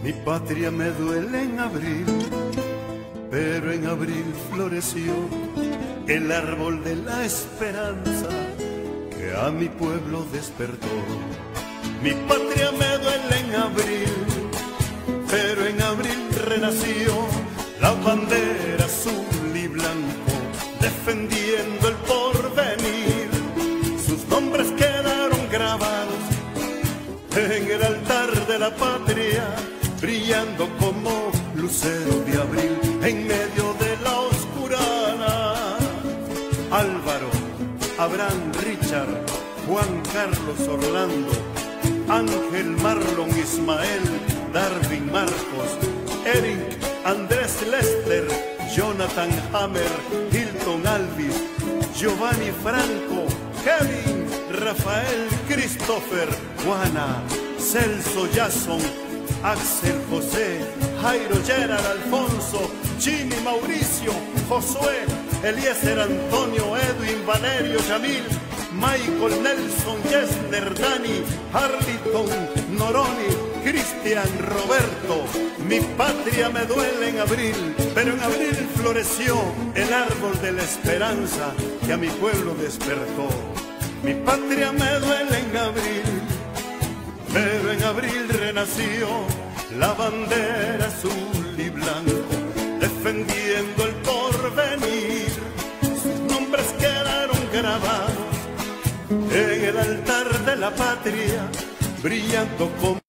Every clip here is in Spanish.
Mi patria me duele en abril, pero en abril floreció el árbol de la esperanza que a mi pueblo despertó. Mi patria me duele en abril, pero en abril renació la bandera azul y blanco, defendiendo el porvenir. Sus nombres quedaron grabados en el altar de la patria, brillando como lucero de abril en medio de la oscurana. Álvaro, Abraham, Richard, Juan Carlos, Orlando, Ángel, Marlon, Ismael, Darwin, Marcos, Eric, Andrés, Lester, Jonathan, Hammer, Hilton, Alvis, Giovanni, Franco, Kevin, Rafael, Christopher, Juana, Celso, Jason, Axel, José, Jairo, Gerard, Alfonso, Jimmy, Mauricio, Josué, Eliezer, Antonio, Edwin, Valerio, Yamil, Michael, Nelson, Yesner, Dani, Harlington, Noroni, Cristian, Roberto. Mi patria me duele en abril, pero en abril floreció el árbol de la esperanza que a mi pueblo despertó. Mi patria me duele en abril, pero en abril renació la bandera azul y blanco, defendiendo el porvenir. Sus nombres quedaron grabados en el altar de la patria, brillando como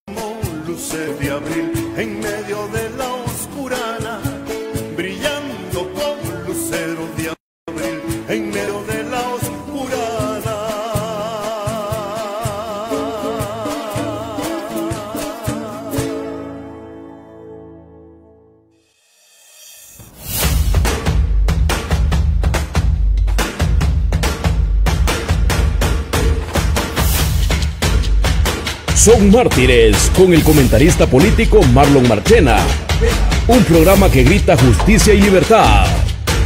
luces de abril en medio de la oscurana, brillando como lucero de abril en medio de la oscurana. Son Mártires, con el comentarista político Marlon Marchena. Un programa que grita justicia y libertad.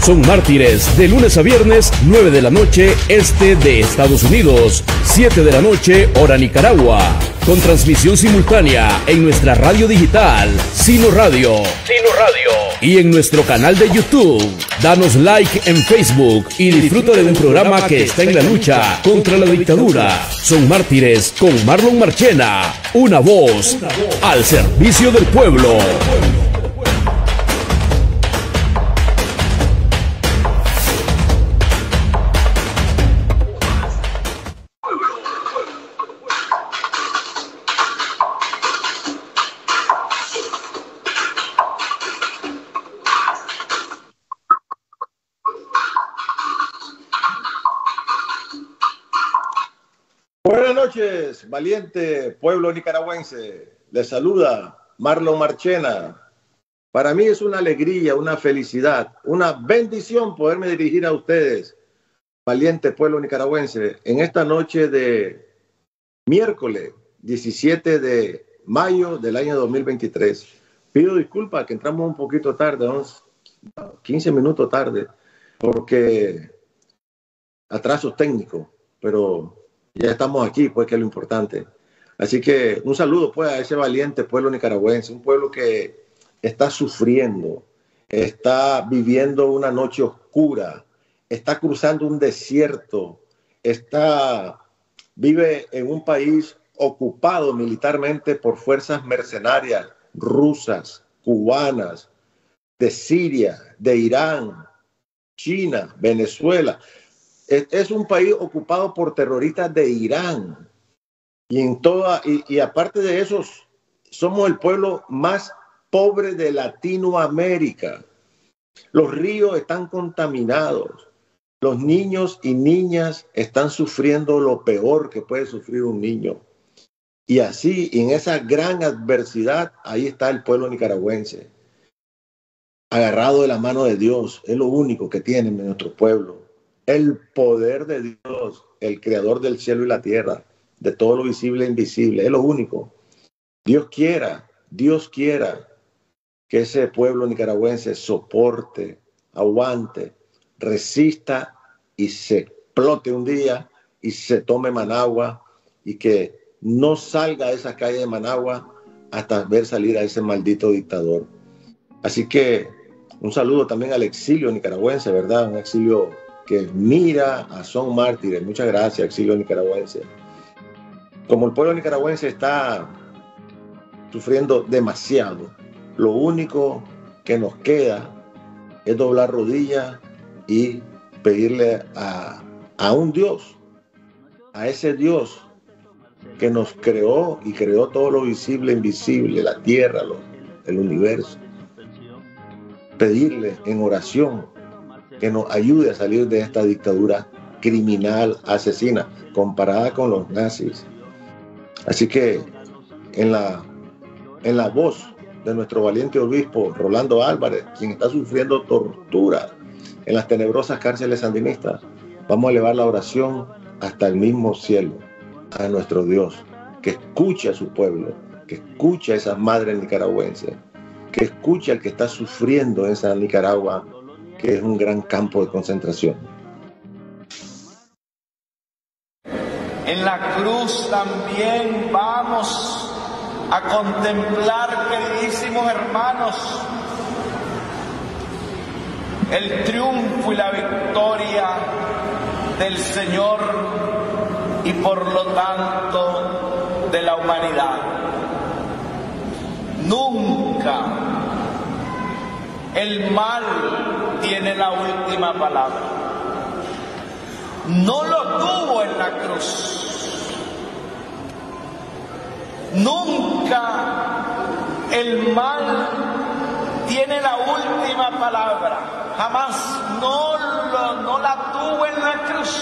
Son Mártires, de lunes a viernes, 9 de la noche, este de Estados Unidos, 7 de la noche, hora Nicaragua. Con transmisión simultánea en nuestra radio digital, Sino Radio. Y en nuestro canal de YouTube. Danos like en Facebook y disfruta de un programa que está en la lucha contra la dictadura. Son Mártires con Marlon Marchena, una voz al servicio del pueblo. Buenas noches, valiente pueblo nicaragüense. Les saluda Marlon Marchena. Para mí es una alegría, una felicidad, una bendición poderme dirigir a ustedes, valiente pueblo nicaragüense, en esta noche de miércoles 17 de mayo del año 2023. Pido disculpas que entramos un poquito tarde, unos 15 minutos tarde, porque atrasos técnicos, pero ya estamos aquí, pues, que es lo importante. Así que un saludo, pues, a ese valiente pueblo nicaragüense, un pueblo que está sufriendo, está viviendo una noche oscura, está cruzando un desierto, vive en un país ocupado militarmente por fuerzas mercenarias rusas, cubanas, de Siria, de Irán, China, Venezuela. Es un país ocupado por terroristas de Irán. Y aparte de eso, somos el pueblo más pobre de Latinoamérica. Los ríos están contaminados. Los niños y niñas están sufriendo lo peor que puede sufrir un niño. Y así, en esa gran adversidad, ahí está el pueblo nicaragüense, agarrado de la mano de Dios. Es lo único que tiene nuestro pueblo. El poder de Dios, el creador del cielo y la tierra, de todo lo visible e invisible, es lo único. Dios quiera que ese pueblo nicaragüense soporte, aguante, resista y se explote un día y se tome Managua, y que no salga de esa calle de Managua hasta ver salir a ese maldito dictador. Así que un saludo también al exilio nicaragüense, ¿verdad? Un exilio que mira a Son Mártires. Muchas gracias, exilio nicaragüense. Como el pueblo nicaragüense está sufriendo demasiado, lo único que nos queda es doblar rodillas y pedirle a un Dios, a ese Dios que nos creó y creó todo lo visible e invisible, la tierra, el universo. Pedirle en oración que nos ayude a salir de esta dictadura criminal, asesina, comparada con los nazis. Así que en la voz de nuestro valiente obispo Rolando Álvarez, quien está sufriendo tortura en las tenebrosas cárceles sandinistas, vamos a elevar la oración hasta el mismo cielo, a nuestro Dios, que escuche a su pueblo, que escuche a esas madres nicaragüenses, que escuche al que está sufriendo en esa Nicaragua, que es un gran campo de concentración. En la cruz también vamos a contemplar, queridísimos hermanos, el triunfo y la victoria del Señor y por lo tanto de la humanidad. Nunca el mal tiene la última palabra. No lo tuvo en la cruz. Nunca el mal tiene la última palabra. Jamás. No la tuvo en la cruz.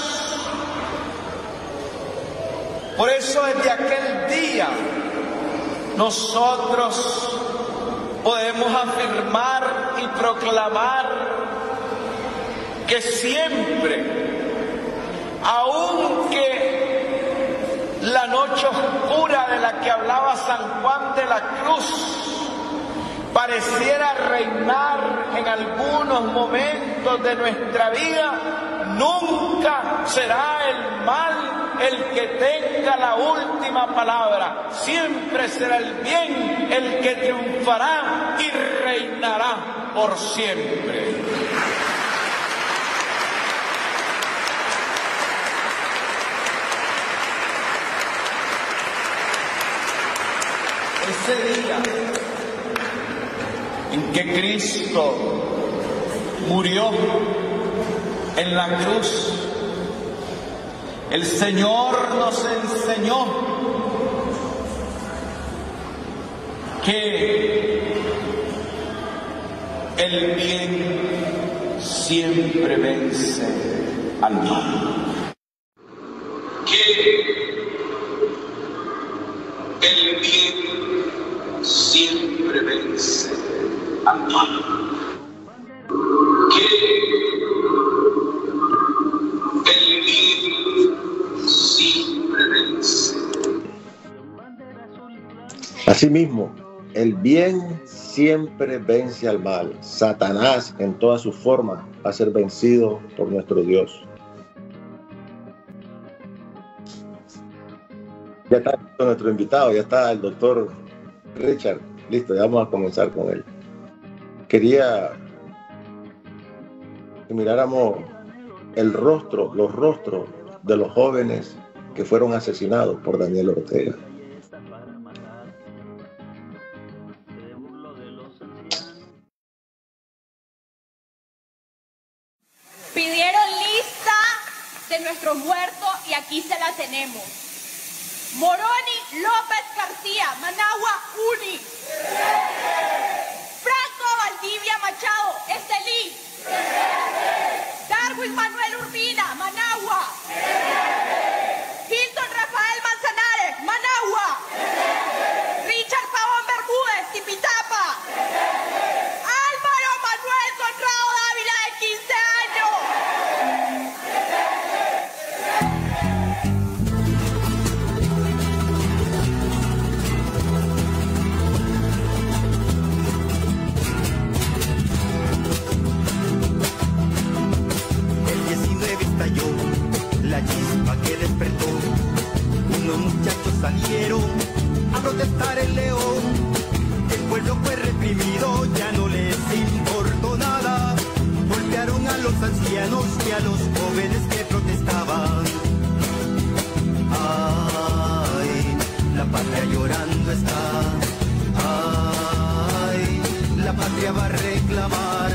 Por eso desde aquel día nosotros podemos afirmar y proclamar que siempre, aunque la noche oscura de la que hablaba San Juan de la Cruz pareciera reinar en algunos momentos de nuestra vida, nunca será el mal el que tenga la última palabra. Siempre será el bien el que triunfará y reinará por siempre. Ese día en que Cristo murió en la cruz, el Señor nos enseñó que el bien siempre vence al mal. Que el bien siempre vence al mal. Que el bien siempre vence. Asimismo, el bien siempre vence al mal. Satanás en toda su forma va a ser vencido por nuestro Dios. Ya está nuestro invitado, ya está el doctor Richard. Listo, ya vamos a comenzar con él. Quería que miráramos los rostros de los jóvenes que fueron asesinados por Daniel Ortega. Pidieron lista de nuestros muertos y aquí se la tenemos. Moroni López García, Managua, UNI. Franco Valdivia Machado, Estelí. Darwin Manuel Urbina, Managua. Hilton Rafael Manzanares, Managua. Richard Pavón Bermúdez, Tipitapa. Álvaro Manuel Conrado Dávila, de 15 años. La chispa que despertó, unos muchachos salieron a protestar en León. El pueblo fue reprimido, ya no les importó nada. Golpearon a los ancianos y a los jóvenes que protestaban. Ay, la patria llorando está. Ay, la patria va a reclamar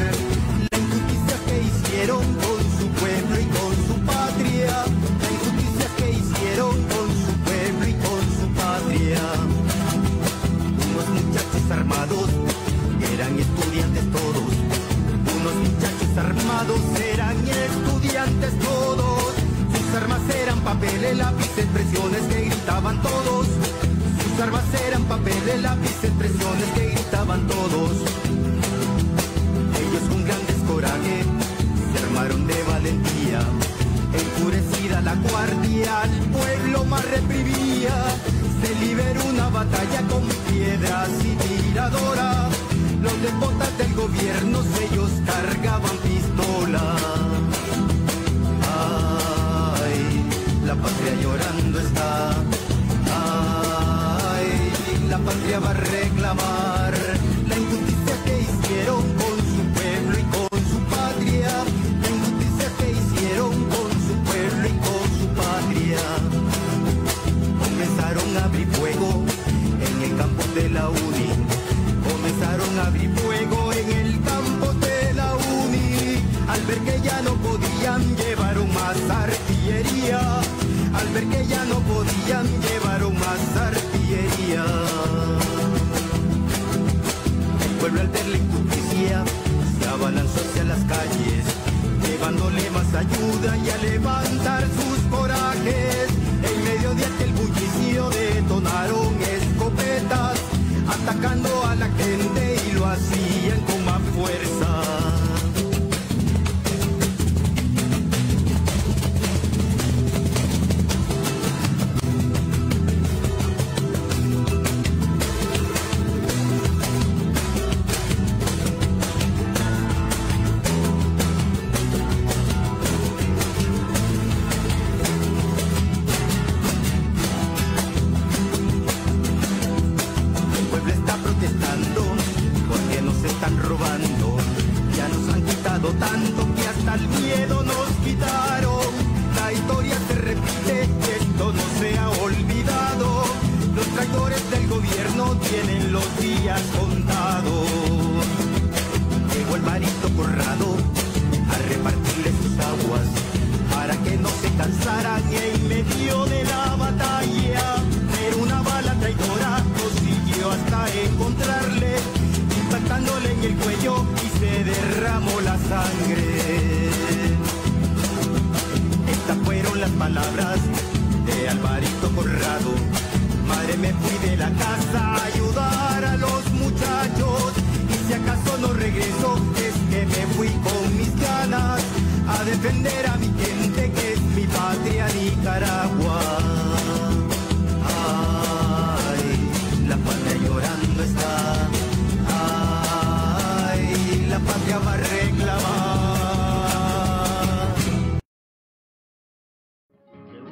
la injusticia que hicieron con su pueblo y con su patria. La injusticia que hicieron con su pueblo y con su patria. Unos muchachos armados eran estudiantes todos. Unos muchachos armados eran estudiantes todos. Sus armas eran papeles, lápices, presiones que gritaban todos. Sus armas eran papeles, lápices, presiones que gritaban todos. Ellos con gran descoraje se armaron de valentía. Enfurecida la guardia, al pueblo más reprimía. Se liberó una batalla con piedras y tiradora. Los despotas del gobierno, ellos cargaban pistola. Ay, la patria llorando está. Ay, la patria va a reclamar la injusticia que hicieron con su pueblo y con su patria. La injusticia que hicieron con su pueblo y con su patria. Comenzaron a abrir fuego en el campo de la UNI. Comenzaron a abrir fuego en el campo de la UNI. Al ver que ya no podían, llevaron más artillería. Al ver que ya no podían, llevaron más artillería. El pueblo al ver la injusticia se abalanzó hacia las calles, llevándole más ayuda y a levantar sus corajes. En medio de aquel bullicio detonaron escopetas, atacando a la gente y lo hacían con más fuerza.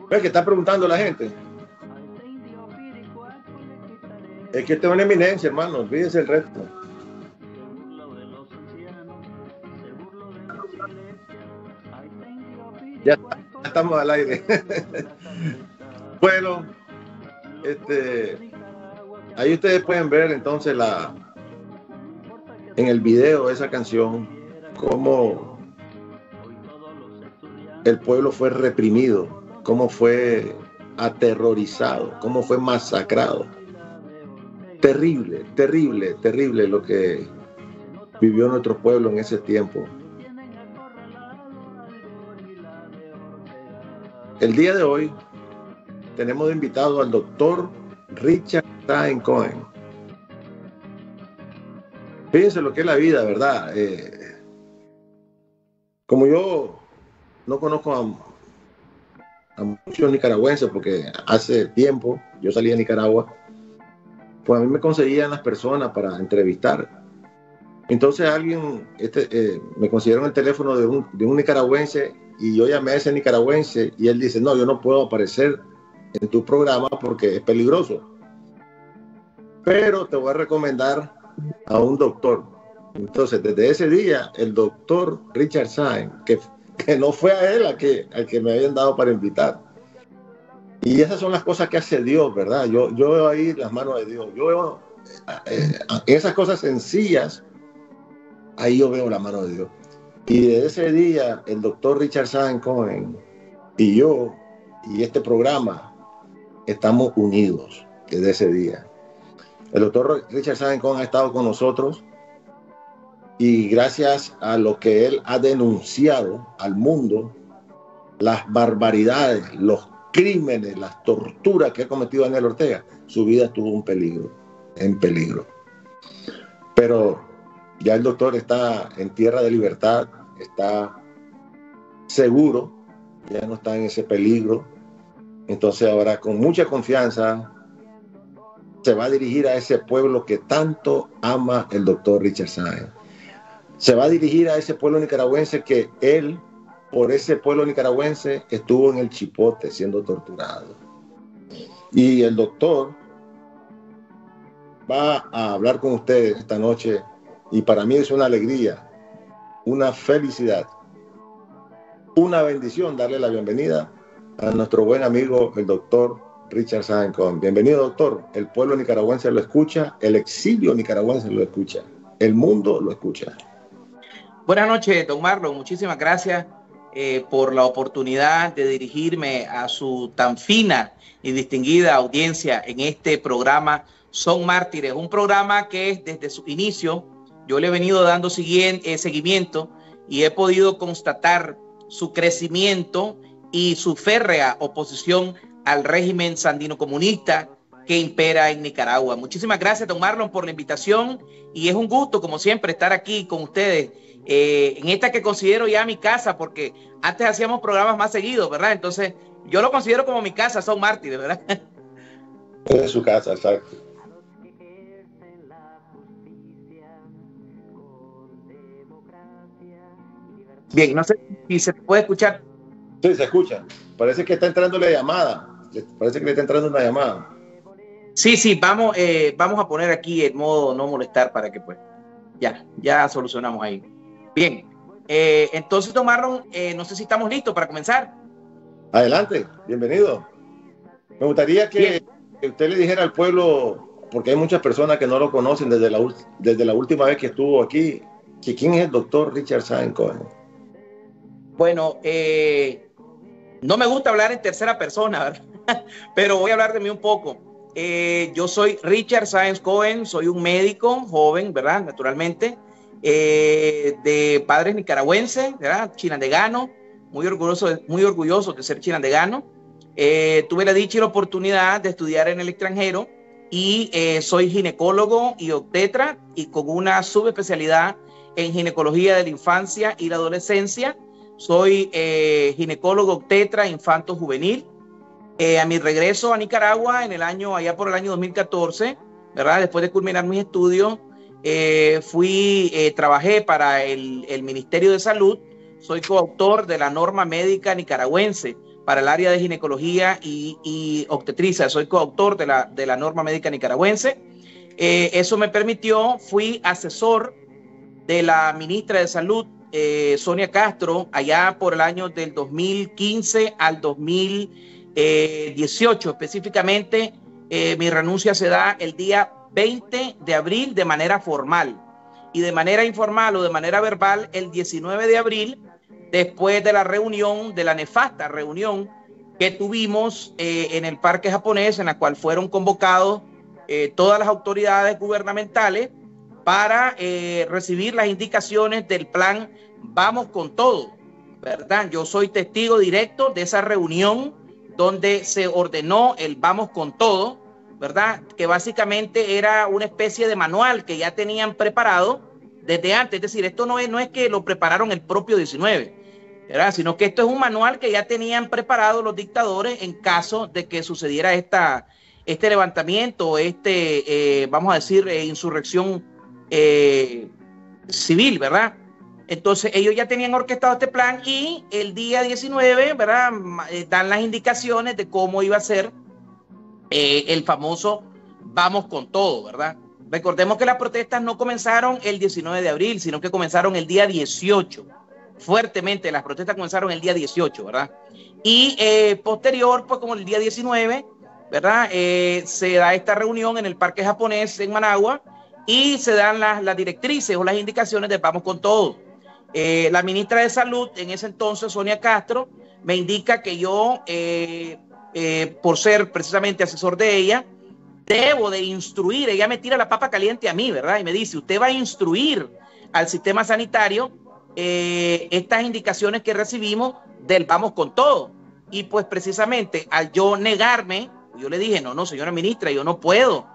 ¿Ves que está preguntando la gente? Es que esta es una eminencia, hermano. Olvídese el resto. Ya estamos al aire. Bueno, ahí ustedes pueden ver entonces en el video de esa canción cómo el pueblo fue reprimido, cómo fue aterrorizado, cómo fue masacrado. Terrible, terrible, terrible lo que vivió nuestro pueblo en ese tiempo. El día de hoy tenemos de invitado al doctor Richard Stein Cohen. Fíjense lo que es la vida, ¿verdad? Como yo no conozco a muchos nicaragüenses, porque hace tiempo yo salí de Nicaragua, pues a mí me conseguían las personas para entrevistar. Entonces alguien me consiguieron el teléfono de un nicaragüense y yo llamé a ese nicaragüense y él dice: no, yo no puedo aparecer en tu programa porque es peligroso. pero te voy a recomendar a un doctor. Entonces, desde ese día, el doctor Richard Sáenz, que no fue a él al que me habían dado para invitar. Y esas son las cosas que hace Dios, ¿verdad? Yo veo ahí las manos de Dios. Yo veo esas cosas sencillas, ahí yo veo la mano de Dios. Y desde ese día, el doctor Richard Sáenz Cohen y yo, y este programa, estamos unidos desde ese día. El doctor Richard Sáenz Cohen ha estado con nosotros y gracias a lo que él ha denunciado al mundo, las barbaridades, los crímenes, las torturas que ha cometido Daniel Ortega, su vida estuvo en peligro. Pero ya el doctor está en tierra de libertad, está seguro, ya no está en ese peligro. Entonces ahora con mucha confianza se va a dirigir a ese pueblo que tanto ama el doctor Richard Sáenz. Se va a dirigir a ese pueblo nicaragüense que él, por ese pueblo nicaragüense, estuvo en el Chipote siendo torturado. Y el doctor va a hablar con ustedes esta noche y para mí es una alegría, una felicidad, una bendición darle la bienvenida a nuestro buen amigo, el doctor Richard Sáenz Cohen. Bienvenido, doctor. El pueblo nicaragüense lo escucha, el exilio nicaragüense lo escucha, el mundo lo escucha. Buenas noches, don Marlon. Muchísimas gracias por la oportunidad de dirigirme a su tan fina y distinguida audiencia en este programa Son Mártires, un programa que desde su inicio yo le he venido dando seguimiento y he podido constatar su crecimiento y su férrea oposición al régimen sandino comunista que impera en Nicaragua. Muchísimas gracias, don Marlon, por la invitación y es un gusto, como siempre, estar aquí con ustedes en esta que considero ya mi casa, porque antes hacíamos programas más seguidos, ¿verdad? Entonces, yo lo considero como mi casa, Son Mártires, ¿verdad? Es su casa, exacto. Bien, no sé si se puede escuchar. Sí, se escucha. Parece que está entrando la llamada. Parece que le está entrando una llamada. Sí, vamos a poner aquí el modo no molestar para que pues ya solucionamos ahí. Bien, entonces, don Marlon, no sé si estamos listos para comenzar. Adelante, bienvenido. Me gustaría que usted le dijera al pueblo, porque hay muchas personas que no lo conocen desde la última vez que estuvo aquí, que quién es el doctor Richard Sáenz Cohen. Bueno, no me gusta hablar en tercera persona, ¿verdad? Pero voy a hablar de mí un poco. Yo soy Richard Sáenz Cohen, soy un médico joven, ¿verdad? Naturalmente, de padres nicaragüenses, ¿verdad? Chinandegano, muy orgulloso de ser chinandegano. Tuve la dicha y la oportunidad de estudiar en el extranjero y soy ginecólogo y obstetra y con una subespecialidad en ginecología de la infancia y la adolescencia. Soy ginecólogo obstetra infanto juvenil. A mi regreso a Nicaragua allá por el año 2014, ¿verdad? Después de culminar mis estudios, trabajé para el Ministerio de Salud. Soy coautor de la norma médica nicaragüense para el área de ginecología y obstetricia. Soy coautor de la norma médica nicaragüense. Eso me permitió, fui asesor de la ministra de Salud, Sonia Castro, allá por el año del 2015 al 2018. Específicamente, mi renuncia se da el día 20 de abril de manera formal y de manera informal o de manera verbal el 19 de abril, después de la reunión, de la nefasta reunión que tuvimos en el Parque Japonés, en la cual fueron convocados todas las autoridades gubernamentales para recibir las indicaciones del plan Vamos con Todo, ¿verdad? Yo soy testigo directo de esa reunión donde se ordenó el Vamos con Todo, ¿verdad? Que básicamente era una especie de manual que ya tenían preparado desde antes. Es decir, esto no es que lo prepararon el propio 19, ¿verdad? Sino que esto es un manual que ya tenían preparado los dictadores en caso de que sucediera este levantamiento, vamos a decir, insurrección civil, ¿verdad? Entonces ellos ya tenían orquestado este plan y el día 19, ¿verdad? Dan las indicaciones de cómo iba a ser el famoso vamos con todo, ¿verdad? Recordemos que las protestas no comenzaron el 19 de abril, sino que comenzaron el día 18. Fuertemente, las protestas comenzaron el día 18, ¿verdad? Y posterior, pues como el día 19, ¿verdad? Se da esta reunión en el Parque Japonés en Managua y se dan las directrices o las indicaciones de vamos con todo. La ministra de Salud, en ese entonces, Sonia Castro, me indica que yo, por ser precisamente asesor de ella, debo de instruir. Ella me tira la papa caliente a mí, ¿verdad? Y me dice, usted va a instruir al sistema sanitario estas indicaciones que recibimos del vamos con todo. Y pues precisamente al yo negarme, yo le dije, no, señora ministra, yo no puedo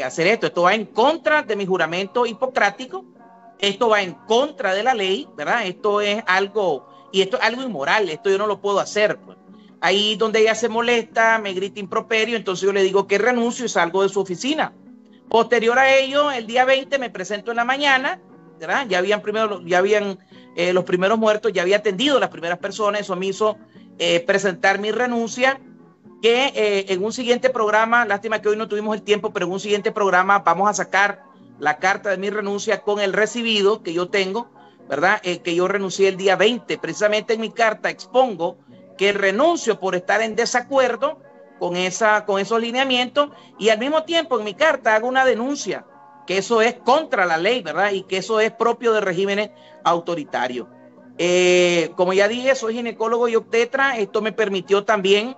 hacer esto. Esto va en contra de mi juramento hipocrático. Esto va en contra de la ley, ¿verdad? Esto es algo, y esto es algo inmoral. Esto yo no lo puedo hacer, pues. Ahí donde ella se molesta, me grita improperio, entonces yo le digo que renuncio y salgo de su oficina. Posterior a ello, el día 20 me presento en la mañana, ¿verdad? Ya habían los primeros muertos, ya había atendido a las primeras personas. Eso me hizo presentar mi renuncia, que en un siguiente programa, lástima que hoy no tuvimos el tiempo, pero en un siguiente programa vamos a sacar la carta de mi renuncia con el recibido que yo tengo, ¿verdad? Que yo renuncié el día 20. Precisamente en mi carta expongo que renuncio por estar en desacuerdo con esos lineamientos, y al mismo tiempo en mi carta hago una denuncia que eso es contra la ley, ¿verdad? Y que eso es propio de regímenes autoritarios. Como ya dije, soy ginecólogo y obstetra. Esto me permitió también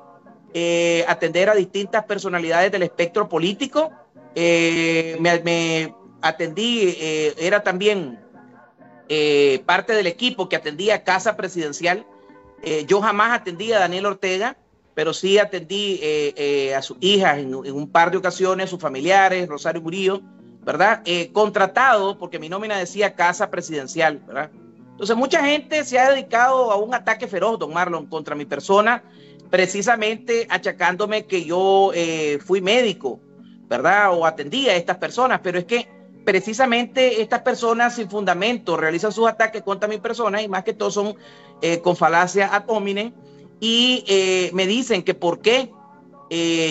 atender a distintas personalidades del espectro político. Me atendí, era también parte del equipo que atendía Casa Presidencial. Yo jamás atendí a Daniel Ortega, pero sí atendí a sus hijas en un par de ocasiones, sus familiares, Rosario Murillo, ¿verdad? Contratado, porque mi nómina decía Casa Presidencial, ¿verdad? Entonces mucha gente se ha dedicado a un ataque feroz, don Marlon, contra mi persona, precisamente achacándome que yo fui médico, ¿verdad? O atendí a estas personas, pero es que precisamente estas personas sin fundamento realizan sus ataques contra mi persona, y más que todo son con falacia ad hominem, y me dicen que por qué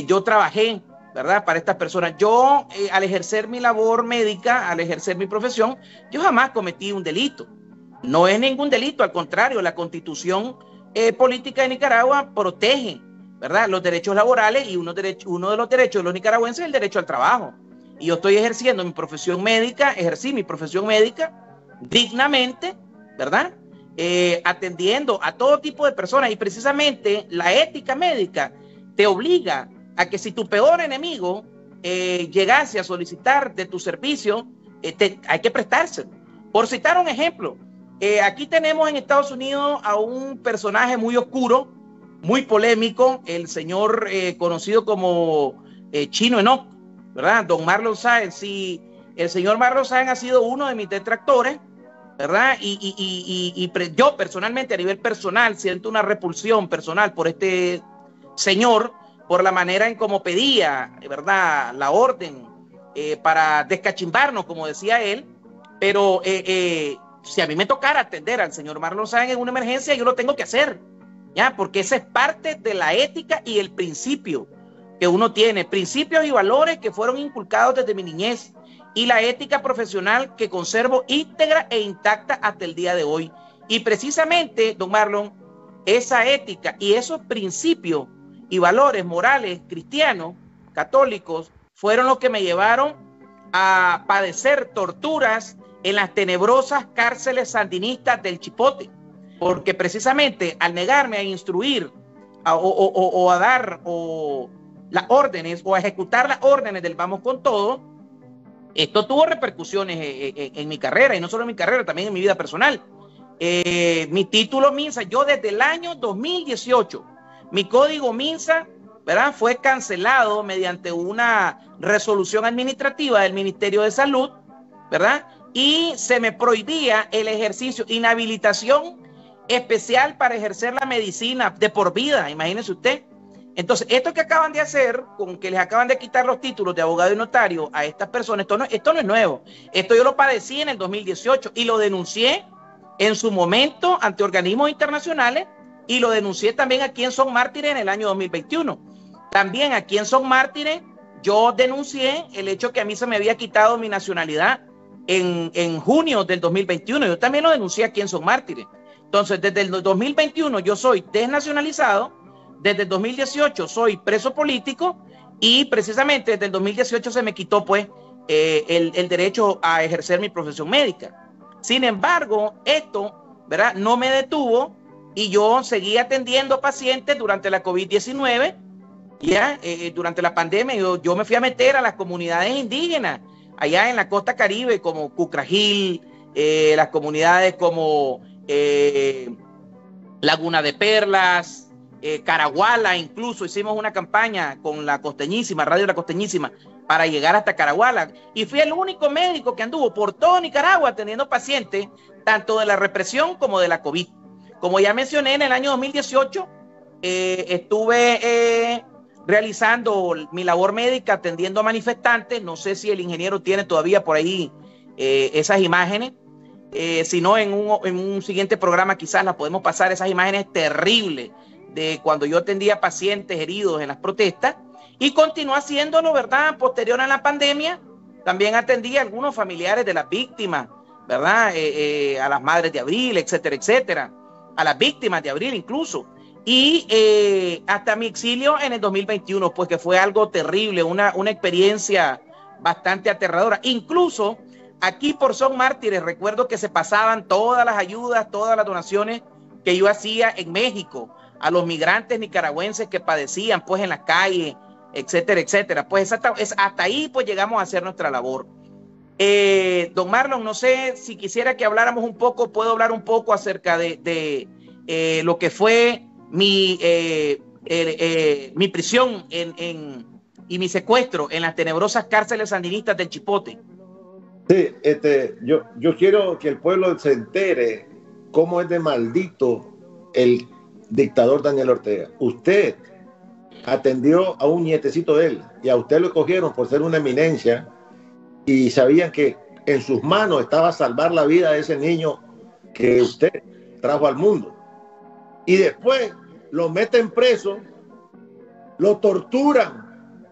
yo trabajé, ¿verdad? Para estas personas. Yo, al ejercer mi labor médica, al ejercer mi profesión, yo jamás cometí un delito. No es ningún delito, al contrario, la Constitución política de Nicaragua protege, ¿verdad?, los derechos laborales, y uno de los derechos de los nicaragüenses es el derecho al trabajo. Y yo estoy ejerciendo mi profesión médica, ejercí mi profesión médica dignamente, ¿verdad? Atendiendo a todo tipo de personas, y precisamente la ética médica te obliga a que si tu peor enemigo llegase a solicitar de tu servicio, hay que prestárselo. Por citar un ejemplo, aquí tenemos en Estados Unidos a un personaje muy oscuro, muy polémico, el señor conocido como Chino Enoch, ¿verdad? Don Marlon Sáenz. Sí, el señor Marlon Sáenz ha sido uno de mis detractores, ¿verdad? Yo personalmente, a nivel personal, siento una repulsión personal por este señor, por la manera en cómo pedía, ¿verdad?, la orden para descachimbarnos, como decía él. Pero si a mí me tocara atender al señor Marlon Sáenz en una emergencia, yo lo tengo que hacer, ¿ya? Porque esa es parte de la ética y el principio que uno tiene, principios y valores que fueron inculcados desde mi niñez, y la ética profesional que conservo íntegra e intacta hasta el día de hoy. Y precisamente, don Marlon, esa ética y esos principios y valores morales cristianos, católicos, fueron los que me llevaron a padecer torturas en las tenebrosas cárceles sandinistas del Chipote, porque precisamente al negarme a instruir o a dar las órdenes o a ejecutar las órdenes del vamos con todo, esto tuvo repercusiones en mi carrera, y no solo en mi carrera, también en mi vida personal. Mi título MINSA, yo desde el año 2018, mi código MINSA, ¿verdad?, fue cancelado mediante una resolución administrativa del Ministerio de Salud, ¿verdad? Y se me prohibía el ejercicio, inhabilitación especial para ejercer la medicina de por vida, imagínense usted. Entonces, esto que acaban de hacer, con que les acaban de quitar los títulos de abogado y notario a estas personas, esto no es nuevo. Esto yo lo padecí en el 2018 y lo denuncié en su momento ante organismos internacionales, y lo denuncié también aquí en Son Mártires en el año 2021. También aquí en Son Mártires yo denuncié el hecho que a mí se me había quitado mi nacionalidad en junio del 2021. Yo también lo denuncié aquí en Son Mártires. Entonces, desde el 2021 yo soy desnacionalizado, desde el 2018 soy preso político y precisamente desde el 2018 se me quitó pues el derecho a ejercer mi profesión médica. Sin embargo, esto, ¿verdad?, no me detuvo y yo seguí atendiendo pacientes durante la COVID-19. Ya, durante la pandemia yo me fui a meter a las comunidades indígenas allá en la costa caribe como Cucragil, las comunidades como Laguna de Perlas, Caraguala. Incluso hicimos una campaña con la Costeñísima, Radio La Costeñísima, para llegar hasta Caraguala, y fui el único médico que anduvo por todo Nicaragua atendiendo pacientes tanto de la represión como de la COVID. Como ya mencioné, en el año 2018 estuve realizando mi labor médica atendiendo a manifestantes. No sé si el ingeniero tiene todavía por ahí esas imágenes. Si no, en un siguiente programa quizás las podemos pasar, esas imágenes terribles de cuando yo atendía pacientes heridos en las protestas, y continué haciéndolo, ¿verdad? Posterior a la pandemia, también atendí a algunos familiares de las víctimas, ¿verdad? A las madres de Abril, etcétera, etcétera, a las víctimas de Abril incluso. Y hasta mi exilio en el 2021, pues que fue algo terrible, una experiencia bastante aterradora. Incluso aquí por Son Mártires recuerdo que se pasaban todas las ayudas, todas las donaciones que yo hacía en México a los migrantes nicaragüenses que padecían pues en las calles, etcétera, etcétera. Pues hasta ahí pues llegamos a hacer nuestra labor. Don Marlon, no sé si quisiera que habláramos un poco, puedo hablar un poco acerca de lo que fue mi prisión y mi secuestro en las tenebrosas cárceles sandinistas del Chipote. Sí, yo quiero que el pueblo se entere cómo es de maldito el dictador Daniel Ortega. Usted atendió a un nietecito de él y a usted lo cogieron por ser una eminencia y sabían que en sus manos estaba salvar la vida de ese niño que usted trajo al mundo. Y después lo meten preso, lo torturan.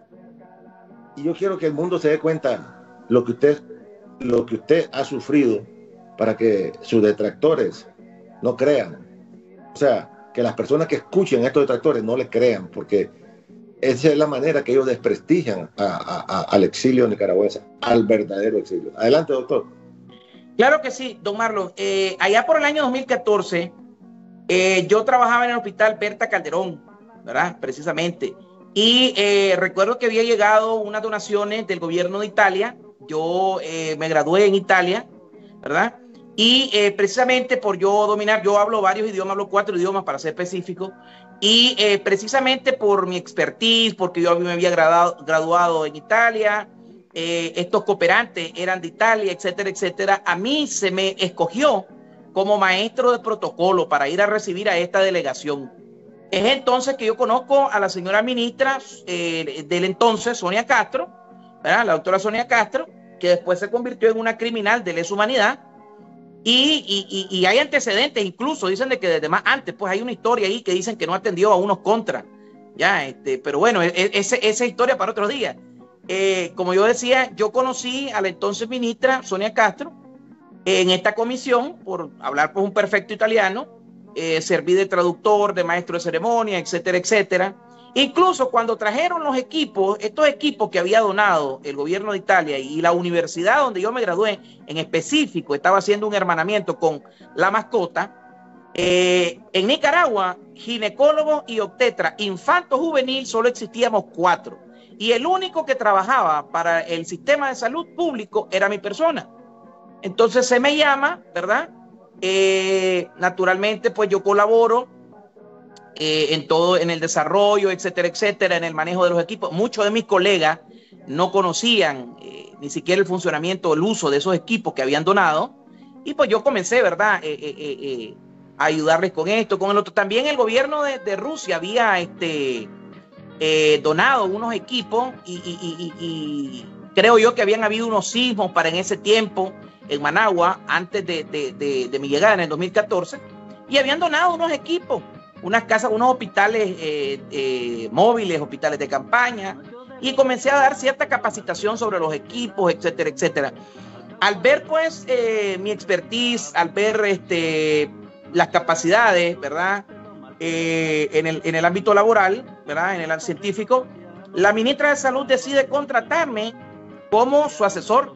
Y yo quiero que el mundo se dé cuenta lo que usted ha sufrido para que sus detractores no crean. O sea, que las personas que escuchen a estos detractores no les crean, porque esa es la manera que ellos desprestigian al exilio nicaragüense, al verdadero exilio. Adelante, doctor. Claro que sí, don Marlon. Allá por el año 2014, yo trabajaba en el hospital Berta Calderón, ¿verdad? Precisamente. Y recuerdo que había llegado unas donaciones del gobierno de Italia. Yo me gradué en Italia, ¿verdad? Y precisamente por yo dominar, yo hablo varios idiomas, hablo 4 idiomas para ser específico, y precisamente por mi expertise, porque yo me había graduado en Italia, estos cooperantes eran de Italia, etcétera, etcétera, a mí se me escogió como maestro de protocolo para ir a recibir a esta delegación. Es entonces que yo conozco a la señora ministra del entonces, Sonia Castro, ¿verdad? La doctora Sonia Castro, que después se convirtió en una criminal de lesa humanidad. Y hay antecedentes, incluso dicen de que desde más antes, pues hay una historia ahí que dicen que no atendió a unos contras, ya, pero bueno, esa historia para otro día. Como yo decía, yo conocí a la entonces ministra Sonia Castro en esta comisión, por hablar pues un perfecto italiano, serví de traductor, de maestro de ceremonia, etcétera, etcétera. Incluso cuando trajeron los equipos, estos equipos que había donado el gobierno de Italia y la universidad donde yo me gradué, en específico, estaba haciendo un hermanamiento con la mascota. En Nicaragua, ginecólogo y obstetra infanto juvenil solo existíamos 4. Y el único que trabajaba para el sistema de salud público era mi persona. Entonces se me llama, ¿verdad? Naturalmente, pues yo colaboro en todo, en el desarrollo, etcétera, etcétera, en el manejo de los equipos. Muchos de mis colegas no conocían ni siquiera el funcionamiento, el uso de esos equipos que habían donado, y pues yo comencé, ¿verdad?, a ayudarles con esto, con el otro. También el gobierno de Rusia había donado unos equipos y creo yo que habían habido unos sismos para en ese tiempo en Managua, antes de mi llegada en el 2014, y habían donado unos equipos, unas casas, unos hospitales móviles, hospitales de campaña, y comencé a dar cierta capacitación sobre los equipos, etcétera, etcétera. Al ver pues mi expertise, al ver las capacidades, ¿verdad? En el ámbito laboral, ¿verdad? En el ámbito científico, la ministra de Salud decide contratarme como su asesor.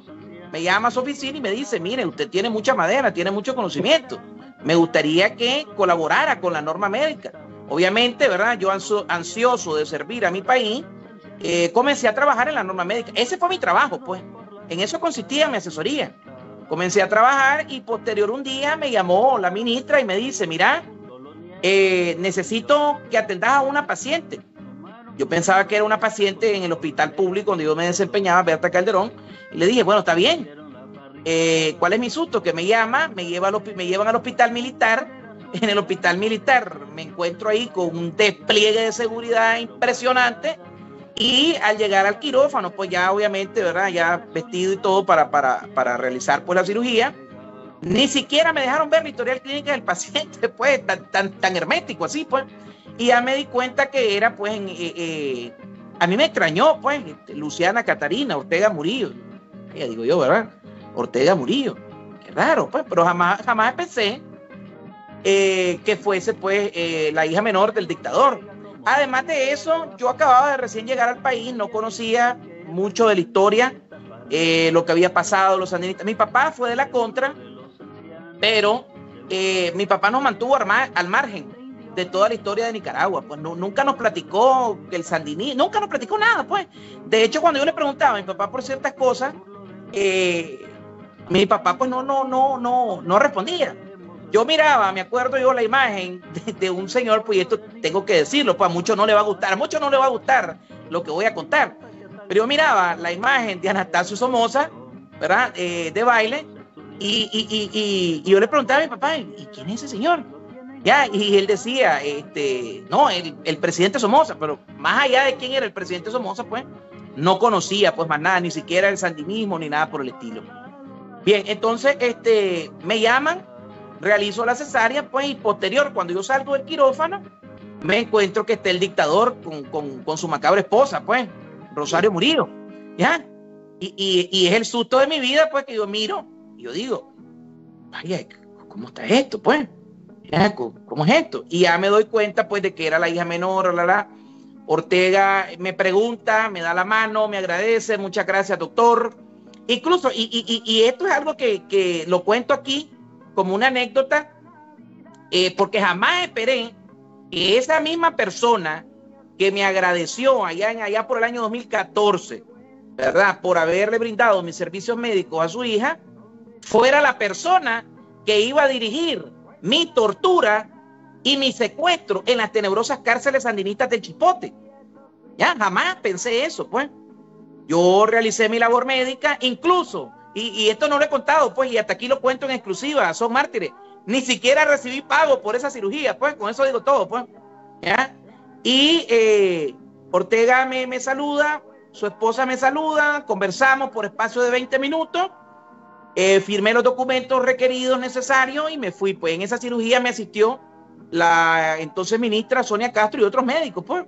Me llama a su oficina y me dice, mire, usted tiene mucha madera, tiene mucho conocimiento. Me gustaría que colaborara con la norma médica. Obviamente, ¿verdad? Yo ansioso de servir a mi país, comencé a trabajar en la norma médica. Ese fue mi trabajo, pues. En eso consistía mi asesoría. Comencé a trabajar y posterior un día me llamó la ministra y me dice, mira, necesito que atendas a una paciente. Yo pensaba que era una paciente en el hospital público donde yo me desempeñaba, Berta Calderón, y le dije, bueno, está bien. ¿Cuál es mi susto? Que me llama, me llevan al hospital militar. En el hospital militar me encuentro ahí con un despliegue de seguridad impresionante. Y al llegar al quirófano, pues ya obviamente, ¿verdad? Ya vestido y todo para realizar pues la cirugía, ni siquiera me dejaron ver la historial clínica del paciente, pues tan hermético así, pues. Y ya me di cuenta que era, pues, a mí me extrañó, pues, Luciana Catarina Ortega Murillo. Ya digo yo, ¿verdad? Ortega Murillo. Qué raro, pues, pero jamás pensé que fuese, pues, la hija menor del dictador. Además de eso, yo acababa de recién llegar al país, no conocía mucho de la historia, lo que había pasado, los sandinistas. Mi papá fue de la contra, pero mi papá nos mantuvo al margen de toda la historia de Nicaragua. Pues nunca nos platicó que el sandinismo, nunca nos platicó nada, pues. De hecho, cuando yo le preguntaba a mi papá por ciertas cosas, mi papá pues no respondía. Yo miraba, me acuerdo yo la imagen de un señor, pues, y esto tengo que decirlo, pues a muchos no le va a gustar, lo que voy a contar. Pero yo miraba la imagen de Anastasio Somoza, ¿verdad? De baile, y yo le preguntaba a mi papá, ¿y quién es ese señor? Ya, y él decía, no, el presidente Somoza, pero más allá de quién era el presidente Somoza, pues, no conocía, pues, más nada, ni siquiera el sandinismo, ni nada por el estilo. Bien, entonces, me llaman, realizo la cesárea, pues, y posterior, cuando yo salgo del quirófano, me encuentro que está el dictador con su macabra esposa, pues, Rosario Murillo, ¿ya? Y es el susto de mi vida, pues, que yo miro, y yo digo, vaya, ¿cómo está esto, pues? ¿Ya? ¿Cómo es esto? Y ya me doy cuenta, pues, de que era la hija menor, Ortega me pregunta, me da la mano, me agradece, muchas gracias, doctor. Incluso, y esto es algo que lo cuento aquí, como una anécdota, porque jamás esperé que esa misma persona que me agradeció allá por el año 2014, ¿verdad? Por haberle brindado mis servicios médicos a su hija, fuera la persona que iba a dirigir mi tortura y mi secuestro en las tenebrosas cárceles sandinistas del Chipote. Ya, jamás pensé eso, pues. Yo realicé mi labor médica, incluso, y esto no lo he contado, pues, y hasta aquí lo cuento en exclusiva, son mártires. Ni siquiera recibí pago por esa cirugía, pues, con eso digo todo, pues. ¿Ya? Y Ortega me saluda, su esposa me saluda, conversamos por espacio de 20 minutos, firmé los documentos requeridos necesarios y me fui. Pues en esa cirugía me asistió la entonces ministra Sonia Castro y otros médicos, pues.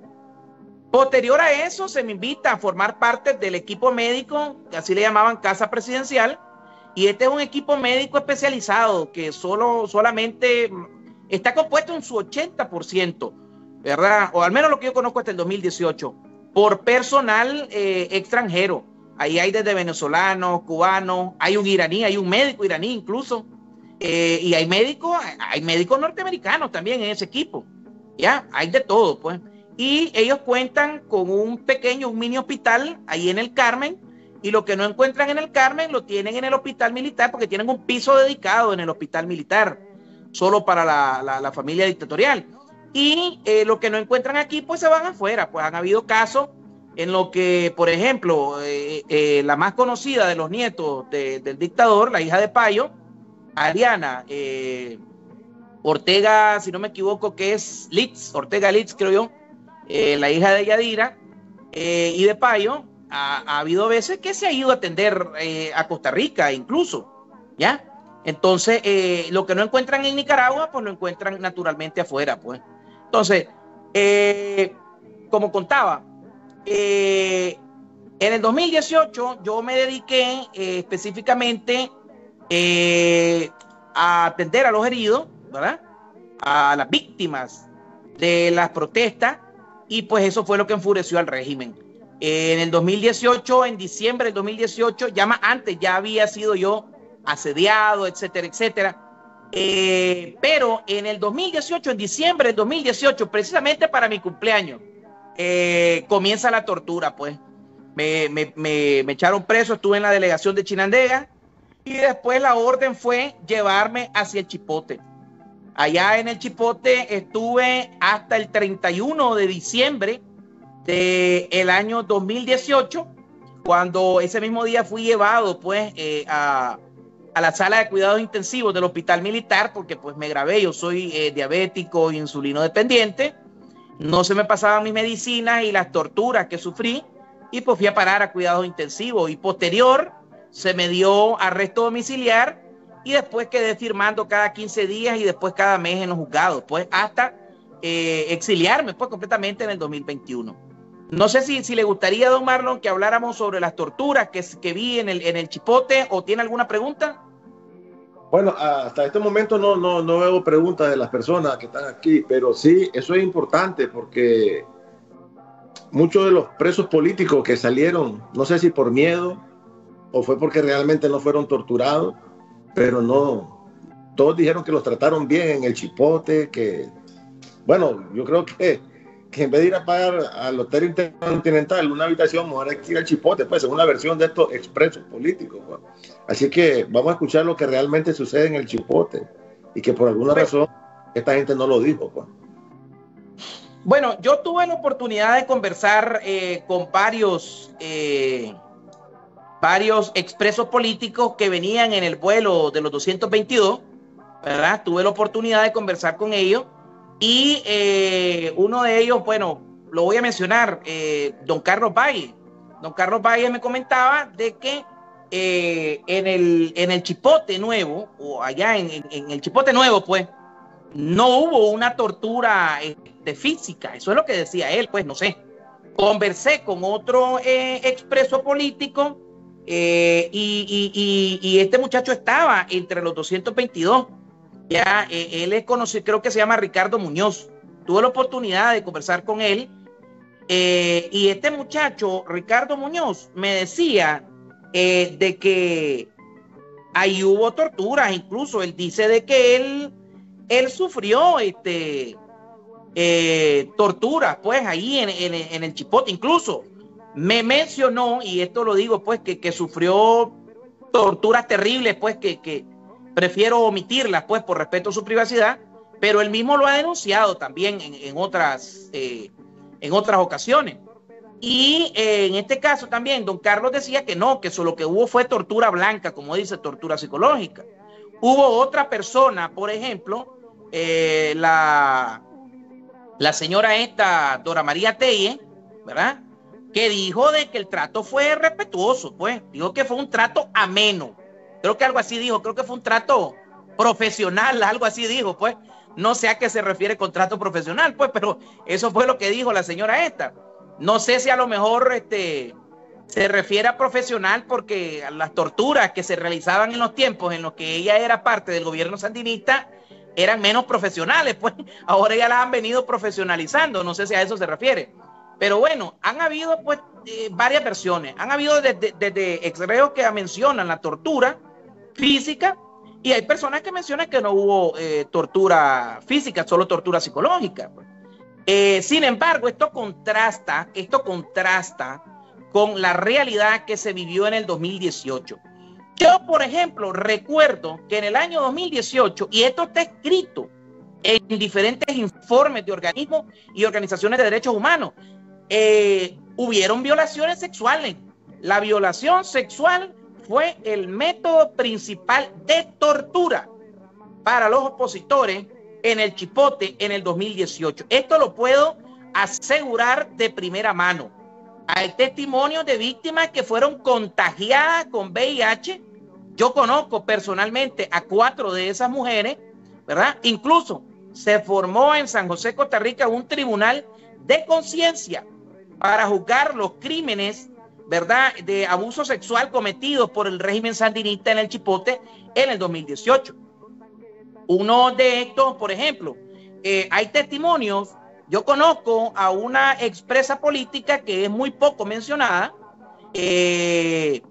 Posterior a eso, se me invita a formar parte del equipo médico, que así le llamaban Casa Presidencial, y este es un equipo médico especializado que solamente está compuesto en su 80%, ¿verdad? O al menos lo que yo conozco hasta el 2018, por personal extranjero. Ahí hay desde venezolanos, cubanos, hay un iraní, hay un médico iraní incluso, y hay médicos norteamericanos también en ese equipo, ¿ya? Hay de todo, pues. Y ellos cuentan con un mini hospital ahí en el Carmen, y lo que no encuentran en el Carmen lo tienen en el hospital militar, porque tienen un piso dedicado en el hospital militar, solo para la familia dictatorial. Y lo que no encuentran aquí, pues se van afuera. Pues han habido casos en lo que, por ejemplo, la más conocida de los nietos del dictador, la hija de Payo, Ariana Ortega, si no me equivoco, que es Litz, Ortega Litz, creo yo, la hija de Yadira y de Payo, ha habido veces que se ha ido a atender a Costa Rica incluso, ¿ya? Entonces, lo que no encuentran en Nicaragua, pues lo encuentran naturalmente afuera, pues. Entonces, como contaba, En el 2018 yo me dediqué específicamente a atender a los heridos, ¿verdad? A las víctimas de las protestas, y pues eso fue lo que enfureció al régimen. En el 2018, en diciembre del 2018, antes ya había sido yo asediado, etcétera, etcétera. Pero en el 2018, en diciembre del 2018, precisamente para mi cumpleaños, comienza la tortura, pues. Me echaron preso, estuve en la delegación de Chinandega, y después la orden fue llevarme hacia el Chipote. Allá en el Chipote estuve hasta el 31 de diciembre del año 2018, cuando ese mismo día fui llevado pues a la sala de cuidados intensivos del hospital militar, porque pues me grabé, yo soy diabético, insulino dependiente, no se me pasaban mis medicinas y las torturas que sufrí, y pues fui a parar a cuidados intensivos, y posterior se me dio arresto domiciliar, y después quedé firmando cada 15 días y después cada mes en los juzgados, pues hasta exiliarme pues completamente en el 2021. No sé si le gustaría, don Marlon, que habláramos sobre las torturas que vi en el Chipote, o tiene alguna pregunta. Bueno, hasta este momento no veo preguntas de las personas que están aquí, pero sí, eso es importante porque muchos de los presos políticos que salieron, no sé si por miedo o fue porque realmente no fueron torturados, pero no, todos dijeron que los trataron bien en el Chipote, que, bueno, yo creo que en vez de ir a pagar al Hotel Intercontinental una habitación, mejor hay que ir al Chipote, pues, según la versión de estos expresos políticos, pues. Así que vamos a escuchar lo que realmente sucede en el Chipote, y que por alguna razón esta gente no lo dijo, pues. Bueno, yo tuve la oportunidad de conversar con varios expresos políticos que venían en el vuelo de los 222, ¿verdad? Tuve la oportunidad de conversar con ellos, y uno de ellos, bueno, lo voy a mencionar, don Carlos Valle. Don Carlos Valle me comentaba de que en el Chipote Nuevo, o allá en el Chipote Nuevo, pues, no hubo una tortura física. Eso es lo que decía él, pues, no sé. Conversé con otro expreso político, y este muchacho estaba entre los 222. Ya él es conocido, creo que se llama Ricardo Muñoz. Tuve la oportunidad de conversar con él, y este muchacho, Ricardo Muñoz, me decía de que ahí hubo torturas. Incluso él dice de que él sufrió torturas, pues, ahí en el Chipote. Incluso me mencionó, y esto lo digo, pues, que sufrió torturas terribles, pues, que prefiero omitirlas, pues, por respeto a su privacidad, pero él mismo lo ha denunciado también en otras ocasiones. Y en este caso también, don Carlos decía que no, que solo que hubo fue tortura blanca, como dice, tortura psicológica. Hubo otra persona, por ejemplo, la señora esta, Dora María Telle, ¿verdad?, que dijo de que el trato fue respetuoso, pues, dijo que fue un trato ameno. Creo que algo así dijo, creo que fue un trato profesional, algo así dijo, pues. No sé a qué se refiere con trato profesional, pues, pero eso fue lo que dijo la señora esta. No sé si a lo mejor se refiere a profesional porque las torturas que se realizaban en los tiempos en los que ella era parte del gobierno sandinista eran menos profesionales, pues ahora ya las han venido profesionalizando, no sé si a eso se refiere. Pero bueno, han habido pues varias versiones, han habido desde exreos que mencionan la tortura física, y hay personas que mencionan que no hubo tortura física, solo tortura psicológica. Sin embargo, esto contrasta con la realidad que se vivió en el 2018. Yo, por ejemplo, recuerdo que en el año 2018, y esto está escrito en diferentes informes de organismos y organizaciones de derechos humanos, hubieron violaciones sexuales. La violación sexual fue el método principal de tortura para los opositores en el Chipote en el 2018. Esto lo puedo asegurar de primera mano. Hay testimonios de víctimas que fueron contagiadas con VIH. Yo conozco personalmente a 4 de esas mujeres, ¿verdad? Incluso se formó en San José, Costa Rica, un tribunal de conciencia para juzgar los crímenes ¿verdad?, de abuso sexual cometidos por el régimen sandinista en el Chipote en el 2018. Uno de estos, por ejemplo, hay testimonios. Yo conozco a una expresa política que es muy poco mencionada. Le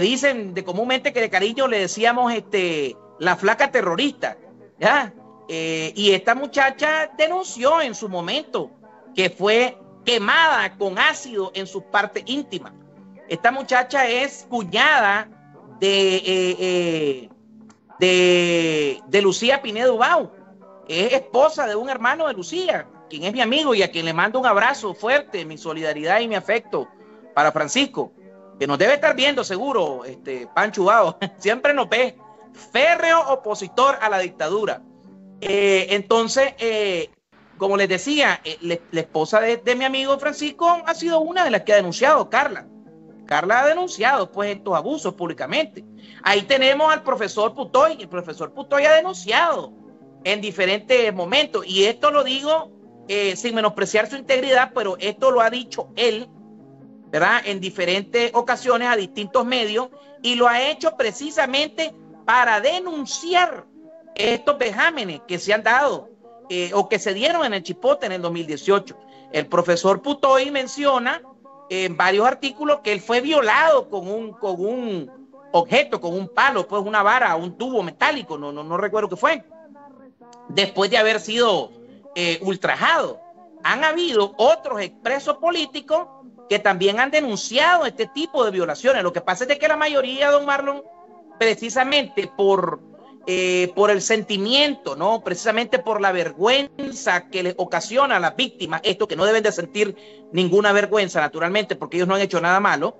dicen comúnmente que de cariño le decíamos la flaca terrorista, ¿ya? Y esta muchacha denunció en su momento que fue quemada con ácido en sus partes íntimas. Esta muchacha es cuñada de Lucía Pinedo Ubao. Es esposa de un hermano de Lucía, quien es mi amigo y a quien le mando un abrazo fuerte, mi solidaridad y mi afecto para Francisco, que nos debe estar viendo seguro, Pancho Ubao, siempre nos ve, férreo opositor a la dictadura. Entonces, como les decía, la esposa de mi amigo Francisco ha sido una de las que ha denunciado, Carla. Carla ha denunciado pues estos abusos públicamente. Ahí tenemos al profesor Putoy. El profesor Putoy ha denunciado en diferentes momentos, y esto lo digo sin menospreciar su integridad, pero esto lo ha dicho él, ¿verdad?, en diferentes ocasiones a distintos medios, y lo ha hecho precisamente para denunciar estos vejámenes que se han dado o que se dieron en el Chipote en el 2018. El profesor Putoy menciona en varios artículos que él fue violado con un objeto, con un palo, pues una vara, un tubo metálico, no recuerdo qué fue, después de haber sido ultrajado. Han habido otros expresos políticos que también han denunciado este tipo de violaciones. Lo que pasa es que la mayoría, don Marlon, precisamente por el sentimiento, ¿no?, precisamente por la vergüenza que les ocasiona a las víctimas, esto que no deben de sentir ninguna vergüenza, naturalmente, porque ellos no han hecho nada malo,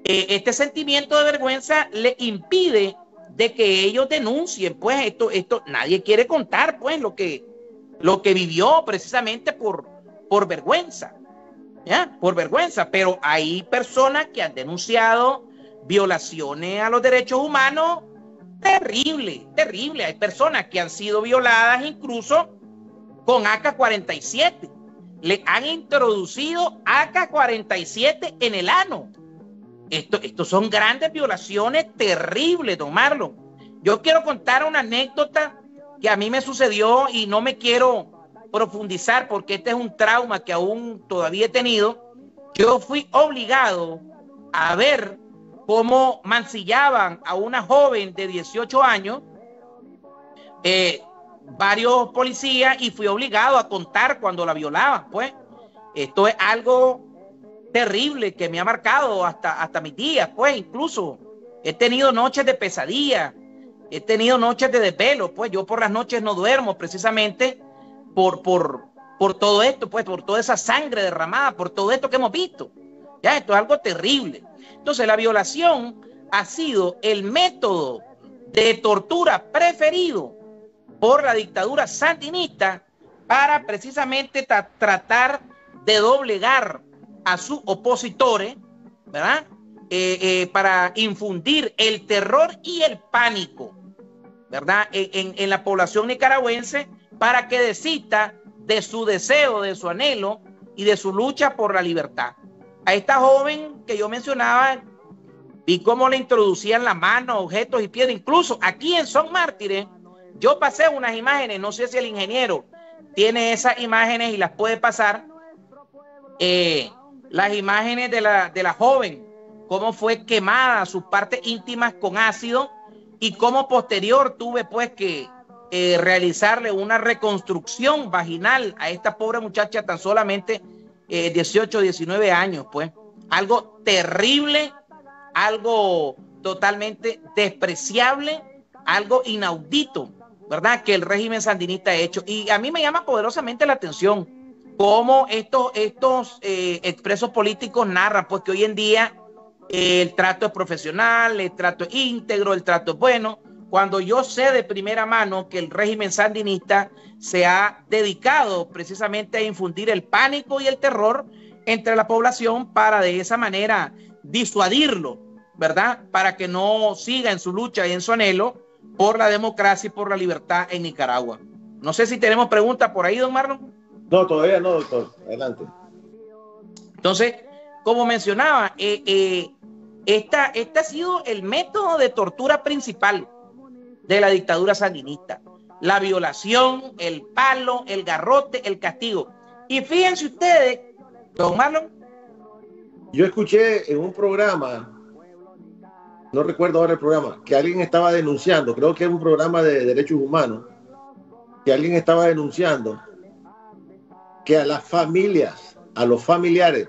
este sentimiento de vergüenza les impide de que ellos denuncien, pues esto nadie quiere contar, pues lo que vivió precisamente por vergüenza, ¿ya? Por vergüenza. Pero hay personas que han denunciado violaciones a los derechos humanos terrible. Hay personas que han sido violadas incluso con AK-47. Le han introducido AK-47 en el ano. Estos son grandes violaciones terribles, don Marlon. Yo quiero contar una anécdota que a mí me sucedió y no me quiero profundizar porque este es un trauma que aún todavía he tenido. Yo fui obligado a ver cómo mancillaban a una joven de 18 años, varios policías, y fui obligado a contar cuando la violaban. Pues esto es algo terrible que me ha marcado hasta mis días. Pues incluso he tenido noches de pesadilla, he tenido noches de desvelo. Pues yo por las noches no duermo precisamente por todo esto, pues por toda esa sangre derramada, por todo esto que hemos visto. Ya, esto es algo terrible. Entonces la violación ha sido el método de tortura preferido por la dictadura sandinista para precisamente tratar de doblegar a sus opositores, ¿verdad? Para infundir el terror y el pánico, ¿verdad?, en la población nicaragüense, para que desista de su deseo, de su anhelo y de su lucha por la libertad. A esta joven que yo mencionaba, vi cómo le introducían la mano, objetos y piedras. Incluso aquí en Son Mártires, yo pasé unas imágenes, no sé si el ingeniero tiene esas imágenes y las puede pasar, las imágenes de la joven, cómo fue quemada sus partes íntimas con ácido y cómo posterior tuve pues que realizarle una reconstrucción vaginal a esta pobre muchacha, tan solamente 18, 19 años, pues. Algo terrible, algo totalmente despreciable, algo inaudito, ¿verdad?, que el régimen sandinista ha hecho. Y a mí me llama poderosamente la atención cómo estos expresos políticos narran, pues, que hoy en día el trato es profesional, el trato es íntegro, el trato es bueno, cuando yo sé de primera mano que el régimen sandinista se ha dedicado precisamente a infundir el pánico y el terror entre la población para de esa manera disuadirlo, ¿verdad?, para que no siga en su lucha y en su anhelo por la democracia y por la libertad en Nicaragua. No sé si tenemos preguntas por ahí, don Marlon. No, todavía no, doctor. Adelante. Entonces, como mencionaba, este ha sido el método de tortura principal de la dictadura sandinista. La violación, el palo, el garrote, el castigo. Y fíjense ustedes, don Marlon. Yo escuché en un programa, no recuerdo ahora el programa, que alguien estaba denunciando, creo que es un programa de derechos humanos, que alguien estaba denunciando que a las familias, a los familiares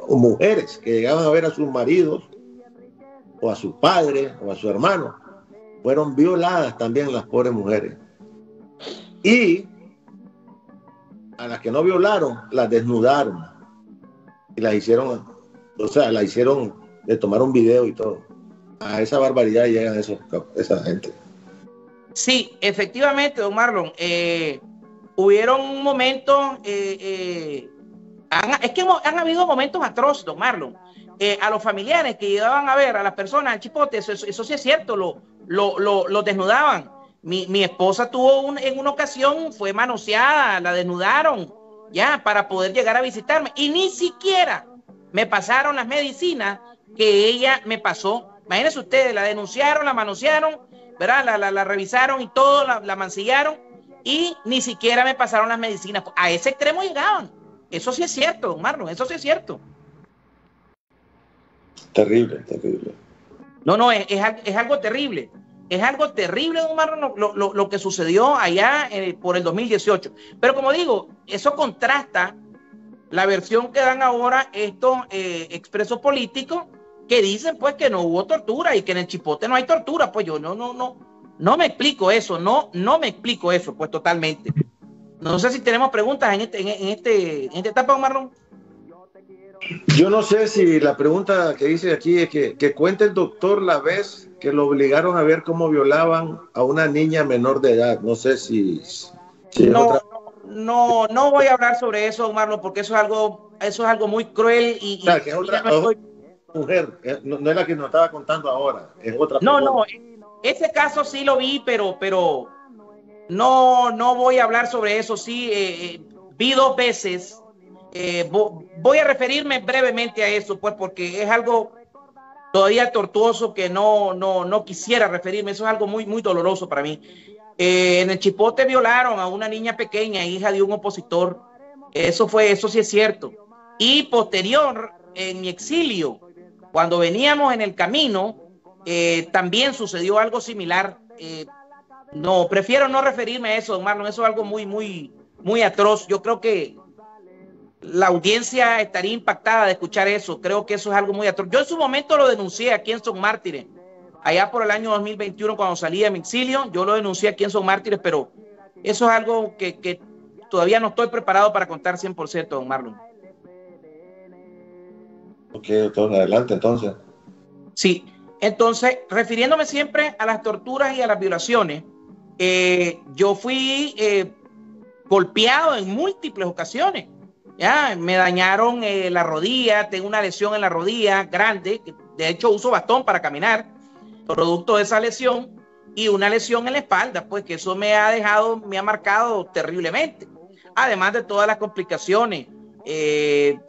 o mujeres que llegaban a ver a sus maridos o a sus padres o a sus hermanos, fueron violadas también las pobres mujeres. Y a las que no violaron, las desnudaron y las hicieron, o sea, las hicieron, le tomaron video y todo. A esa barbaridad llegan esa gente. Sí, efectivamente, don Marlon. Hubieron momentos, es que han habido momentos atroces, don Marlon. A los familiares que llegaban a ver a las personas al chipote, eso sí es cierto, lo desnudaban. Mi esposa tuvo en una ocasión, fue manoseada, la desnudaron, ya, para poder llegar a visitarme. Y ni siquiera me pasaron las medicinas que ella me pasó. Imagínense ustedes, la denunciaron, la manosearon, ¿verdad? La revisaron y todo, la mancillaron, y ni siquiera me pasaron las medicinas. A ese extremo llegaban. Eso sí es cierto, don Marlon, eso sí es cierto. Terrible, terrible. No, es algo terrible. Es algo terrible, don Marlon, lo que sucedió allá por el 2018. Pero como digo, eso contrasta la versión que dan ahora estos expresos políticos que dicen pues que no hubo tortura y que en el chipote no hay tortura. Pues yo no me explico eso, no me explico eso, pues totalmente. No sé si tenemos preguntas en esta etapa, don Marlon. Yo no sé si la pregunta que dice aquí es que cuente el doctor la vez que lo obligaron a ver cómo violaban a una niña menor de edad. No sé si no voy a hablar sobre eso, don Marlon, porque eso es algo muy cruel y, o sea, que es otra mujer, no es la que nos estaba contando ahora, es otra persona. No, ese caso sí lo vi, pero no voy a hablar sobre eso. Sí, vi 2 veces. Voy a referirme brevemente a eso, pues, porque es algo todavía tortuoso que no quisiera referirme. Eso es algo muy, muy doloroso para mí. En el chipote violaron a una niña pequeña, hija de un opositor. Eso sí es cierto. Y posterior, en mi exilio, cuando veníamos en el camino, también sucedió algo similar. Prefiero no referirme a eso, don Marlon. Eso es algo muy, muy, muy atroz. Yo creo que la audiencia estaría impactada de escuchar eso. Creo que eso es algo muy atroz. Yo en su momento lo denuncié aquí en Son Mártires, allá por el año 2021, cuando salí de mi exilio. Yo lo denuncié aquí en Son Mártires, pero eso es algo que todavía no estoy preparado para contar 100%, don Marlon. Ok, doctor, adelante entonces. Sí, entonces, refiriéndome siempre a las torturas y a las violaciones, yo fui golpeado en múltiples ocasiones. Ya, me dañaron la rodilla, tengo una lesión en la rodilla grande, de hecho uso bastón para caminar, producto de esa lesión, y una lesión en la espalda, pues que eso me ha marcado terriblemente. Además de todas las complicaciones,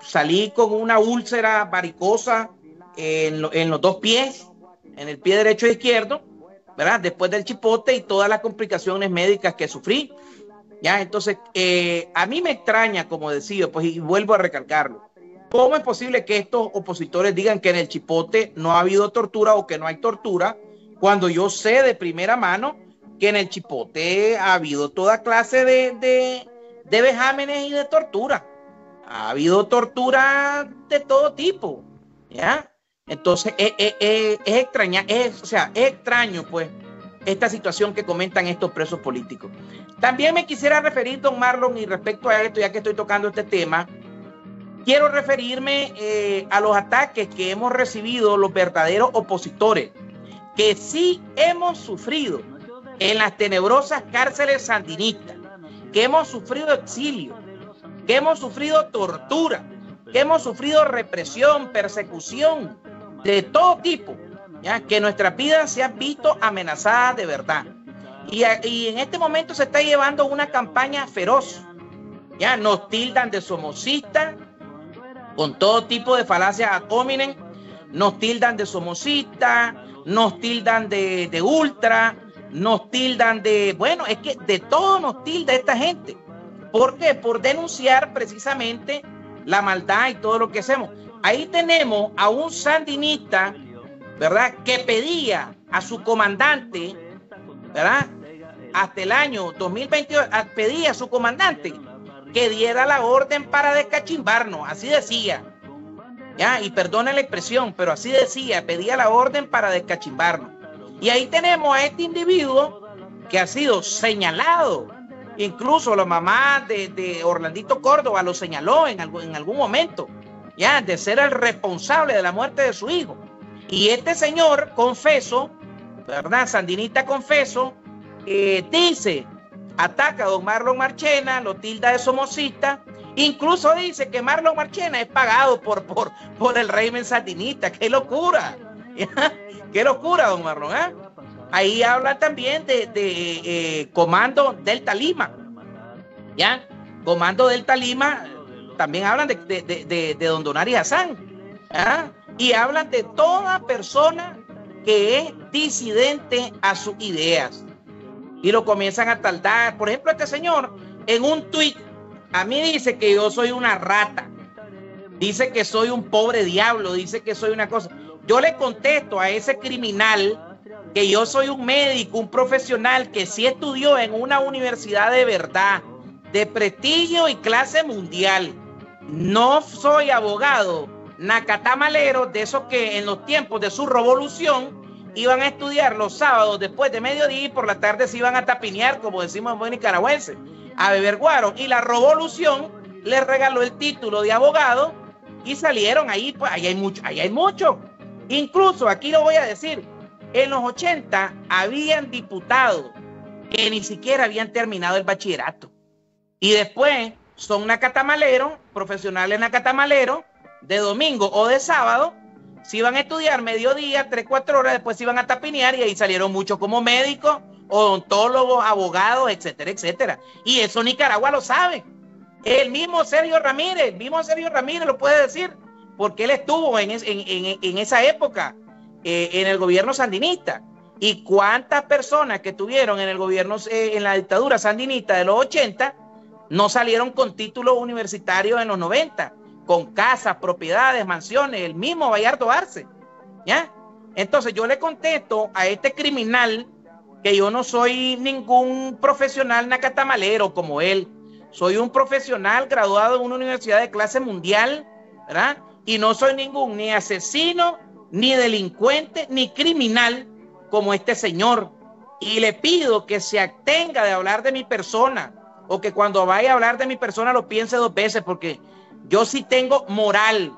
salí con una úlcera varicosa en los 2 pies, en el pie derecho e izquierdo, ¿verdad? Después del chipote y todas las complicaciones médicas que sufrí. Ya, entonces, a mí me extraña, como decía, pues, y vuelvo a recalcarlo, ¿cómo es posible que estos opositores digan que en el chipote no ha habido tortura o que no hay tortura, cuando yo sé de primera mano que en el chipote ha habido toda clase de vejámenes y de tortura? Ha habido tortura de todo tipo, ¿ya? Entonces, es extraño, pues, esta situación que comentan estos presos políticos. También me quisiera referir, don Marlon, y respecto a esto, ya que estoy tocando este tema, quiero referirme a los ataques que hemos recibido los verdaderos opositores, que sí hemos sufrido en las tenebrosas cárceles sandinistas, que hemos sufrido exilio, que hemos sufrido tortura, que hemos sufrido represión, persecución de todo tipo, ¿ya? Que nuestras vidas se han visto amenazadas de verdad. Y en este momento se está llevando una campaña feroz. Ya nos tildan de somocistas, con todo tipo de falacias ad hominem, nos tildan de somocistas, nos tildan de ultra, nos tildan de, bueno, es que de todo nos tilda esta gente. ¿Por qué? Por denunciar precisamente la maldad y todo lo que hacemos. Ahí tenemos a un sandinista, ¿verdad?, que pedía a su comandante, ¿verdad?, hasta el año 2022, pedía a su comandante que diera la orden para descachimbarnos, así decía, ya, y perdone la expresión, pero así decía, pedía la orden para descachimbarnos. Y ahí tenemos a este individuo que ha sido señalado, incluso la mamá de Orlandito Córdoba lo señaló en algún momento, ya, de ser el responsable de la muerte de su hijo. Y este señor, confeso, ¿verdad?, sandinista confeso, dice, ataca a don Marlon Marchena, lo tilda de somocista, incluso dice que Marlon Marchena es pagado por el régimen sandinista. ¡Qué locura! ¡Qué locura, don Marlon! ¿Eh? Ahí habla también de Comando Delta Lima, ¿ya? Comando Delta Lima, también hablan de don Donari Hassan, ¿ya? Y hablan de toda persona que es disidente a sus ideas. Y lo comienzan a taldar. Por ejemplo, este señor en un tuit a mí dice que yo soy una rata, dice que soy un pobre diablo, dice que soy una cosa. Yo le contesto a ese criminal que yo soy un médico, un profesional que sí estudió en una universidad de verdad, de prestigio y clase mundial. No soy abogado nacatamalero de esos que en los tiempos de su revolución iban a estudiar los sábados después de mediodía y por la tarde se iban a tapinear, como decimos en buen nicaragüense, a beber guaro. Y la revolución les regaló el título de abogado y salieron ahí. Pues ahí hay mucho. Incluso aquí lo voy a decir, en los 80 habían diputados que ni siquiera habían terminado el bachillerato y después son nacatamaleros, profesionales nacatamaleros, de domingo o de sábado. Si iban a estudiar mediodía, 3-4 horas, después se iban a tapinear y ahí salieron muchos como médicos, odontólogos, abogados, etcétera, etcétera. Y eso Nicaragua lo sabe. El mismo Sergio Ramírez lo puede decir, porque él estuvo en esa época en el gobierno sandinista. Y cuántas personas que estuvieron en el gobierno, en la dictadura sandinista de los 80, no salieron con títulos universitarios en los 90. Con casas, propiedades, mansiones, el mismo Bayardo Arce, ¿ya? Entonces yo le contesto a este criminal que yo no soy ningún profesional nacatamalero como él, soy un profesional graduado en una universidad de clase mundial, ¿verdad? Y no soy ningún ni asesino, ni delincuente, ni criminal como este señor. Y le pido que se abstenga de hablar de mi persona, o que cuando vaya a hablar de mi persona lo piense 2 veces, porque yo sí tengo moral.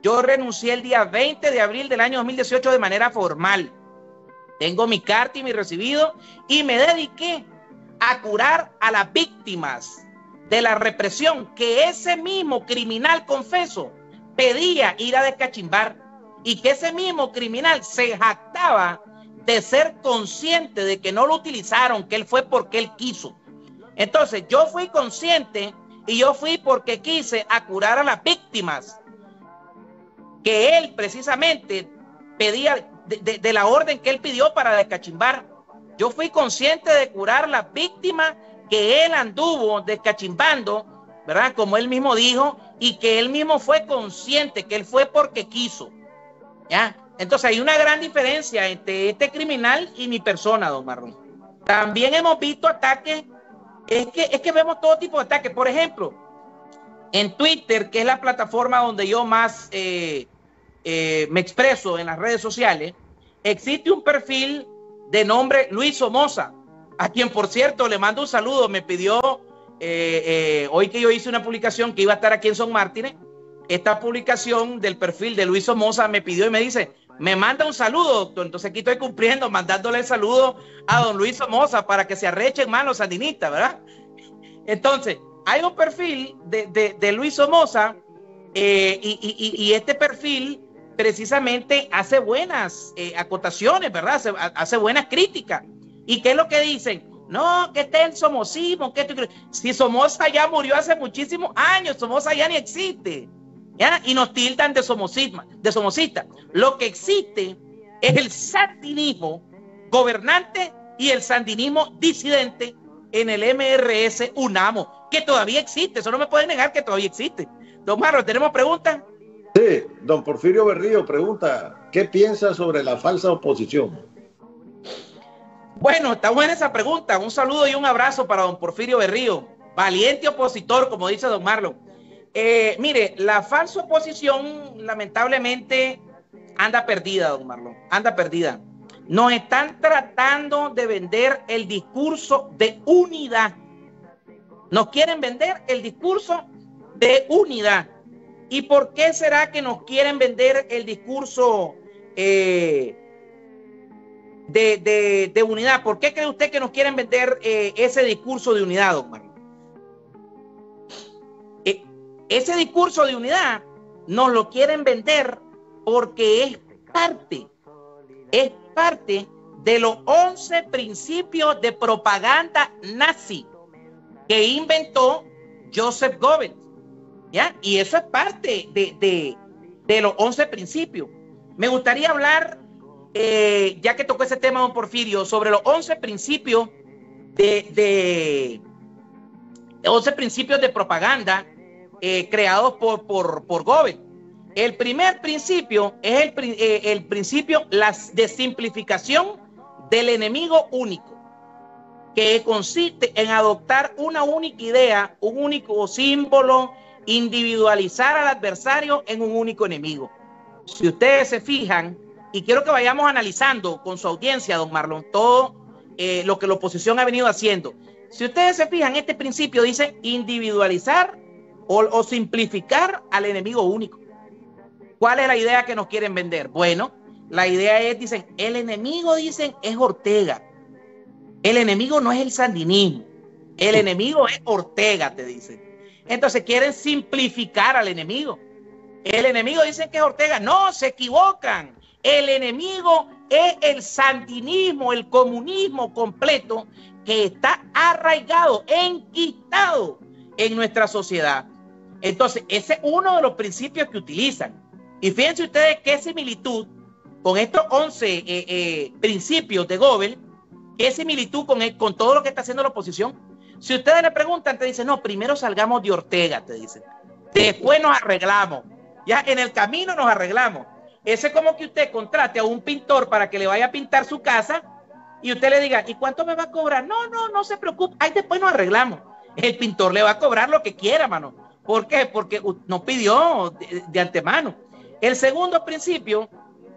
Yo renuncié el día 20 de abril del año 2018 de manera formal. Tengo mi carta y mi recibido y me dediqué a curar a las víctimas de la represión que ese mismo criminal confeso pedía ir a descachimbar, y que ese mismo criminal se jactaba de ser consciente de que no lo utilizaron, que él fue porque él quiso. Entonces yo fui consciente y yo fui porque quise a curar a las víctimas que él precisamente pedía, de la orden que él pidió para descachimbar. Yo fui consciente de curar las víctimas que él anduvo descachimbando, ¿verdad? Como él mismo dijo, y que él mismo fue consciente que él fue porque quiso, ¿ya? Entonces hay una gran diferencia entre este criminal y mi persona, don Marlon. También hemos visto ataques. Es que vemos todo tipo de ataques. Por ejemplo, en Twitter, que es la plataforma donde yo más me expreso en las redes sociales, existe un perfil de nombre Luis Somoza, a quien, por cierto, le mando un saludo. Me pidió, hoy que yo hice una publicación que iba a estar aquí en Son Mártires, esta publicación del perfil de Luis Somoza me pidió y me dice, me manda un saludo, doctor. Entonces aquí estoy cumpliendo, mandándole el saludo a don Luis Somoza para que se arrechen más los sandinistas, ¿verdad? Entonces, hay un perfil de Luis Somoza y este perfil precisamente hace buenas acotaciones, ¿verdad? Hace buenas críticas. ¿Y qué es lo que dicen? No, que este es el somocismo, que si Somoza ya murió hace muchísimos años, Somoza ya ni existe. ¿ya? Y nos tildan de somocistas. Lo que existe es el sandinismo gobernante y el sandinismo disidente en el MRS UNAMO, que todavía existe. Eso no me puede negar que todavía existe. Don Marlon, ¿tenemos preguntas? Sí, don Porfirio Berrío pregunta, ¿qué piensa sobre la falsa oposición? Bueno, está buena esa pregunta. Un saludo y un abrazo para don Porfirio Berrío, valiente opositor, como dice don Marlon. Mire, la falsa oposición lamentablemente anda perdida, don Marlon, anda perdida. Nos están tratando de vender el discurso de unidad. Nos quieren vender el discurso de unidad. ¿Y por qué será que nos quieren vender el discurso de unidad? ¿Por qué cree usted que nos quieren vender ese discurso de unidad, don Marlon? Ese discurso de unidad nos lo quieren vender porque es parte de los 11 principios de propaganda nazi que inventó Joseph Goebbels, ¿ya? Y eso es parte de los 11 principios. Me gustaría hablar, ya que tocó ese tema don Porfirio, sobre los 11 principios de 11 principios de propaganda creados por Goebbels. El primer principio es el principio de simplificación del enemigo único, que consiste en adoptar una única idea, un único símbolo, individualizar al adversario en un único enemigo. Si ustedes se fijan, y quiero que vayamos analizando con su audiencia, don Marlon, todo lo que la oposición ha venido haciendo. Si ustedes se fijan, este principio dice individualizar o simplificar al enemigo único. ¿Cuál es la idea que nos quieren vender? Bueno, la idea es, dicen, el enemigo, dicen, es Ortega. El enemigo no es el sandinismo. El enemigo es Ortega, te dicen. Entonces quieren simplificar al enemigo. El enemigo dicen que es Ortega. No, se equivocan. El enemigo es el sandinismo, el comunismo completo que está arraigado, enquistado en nuestra sociedad. Entonces, ese es uno de los principios que utilizan. Y fíjense ustedes qué similitud con estos 11 principios de Goebbels, qué similitud con todo lo que está haciendo la oposición. Si ustedes le preguntan, te dicen, no, primero salgamos de Ortega, te dicen. Después nos arreglamos. Ya en el camino nos arreglamos. Ese es como que usted contrate a un pintor para que le vaya a pintar su casa y usted le diga, ¿y cuánto me va a cobrar? No se preocupe, ahí después nos arreglamos. El pintor le va a cobrar lo que quiera, mano. ¿Por qué? Porque nos pidió de antemano. El segundo principio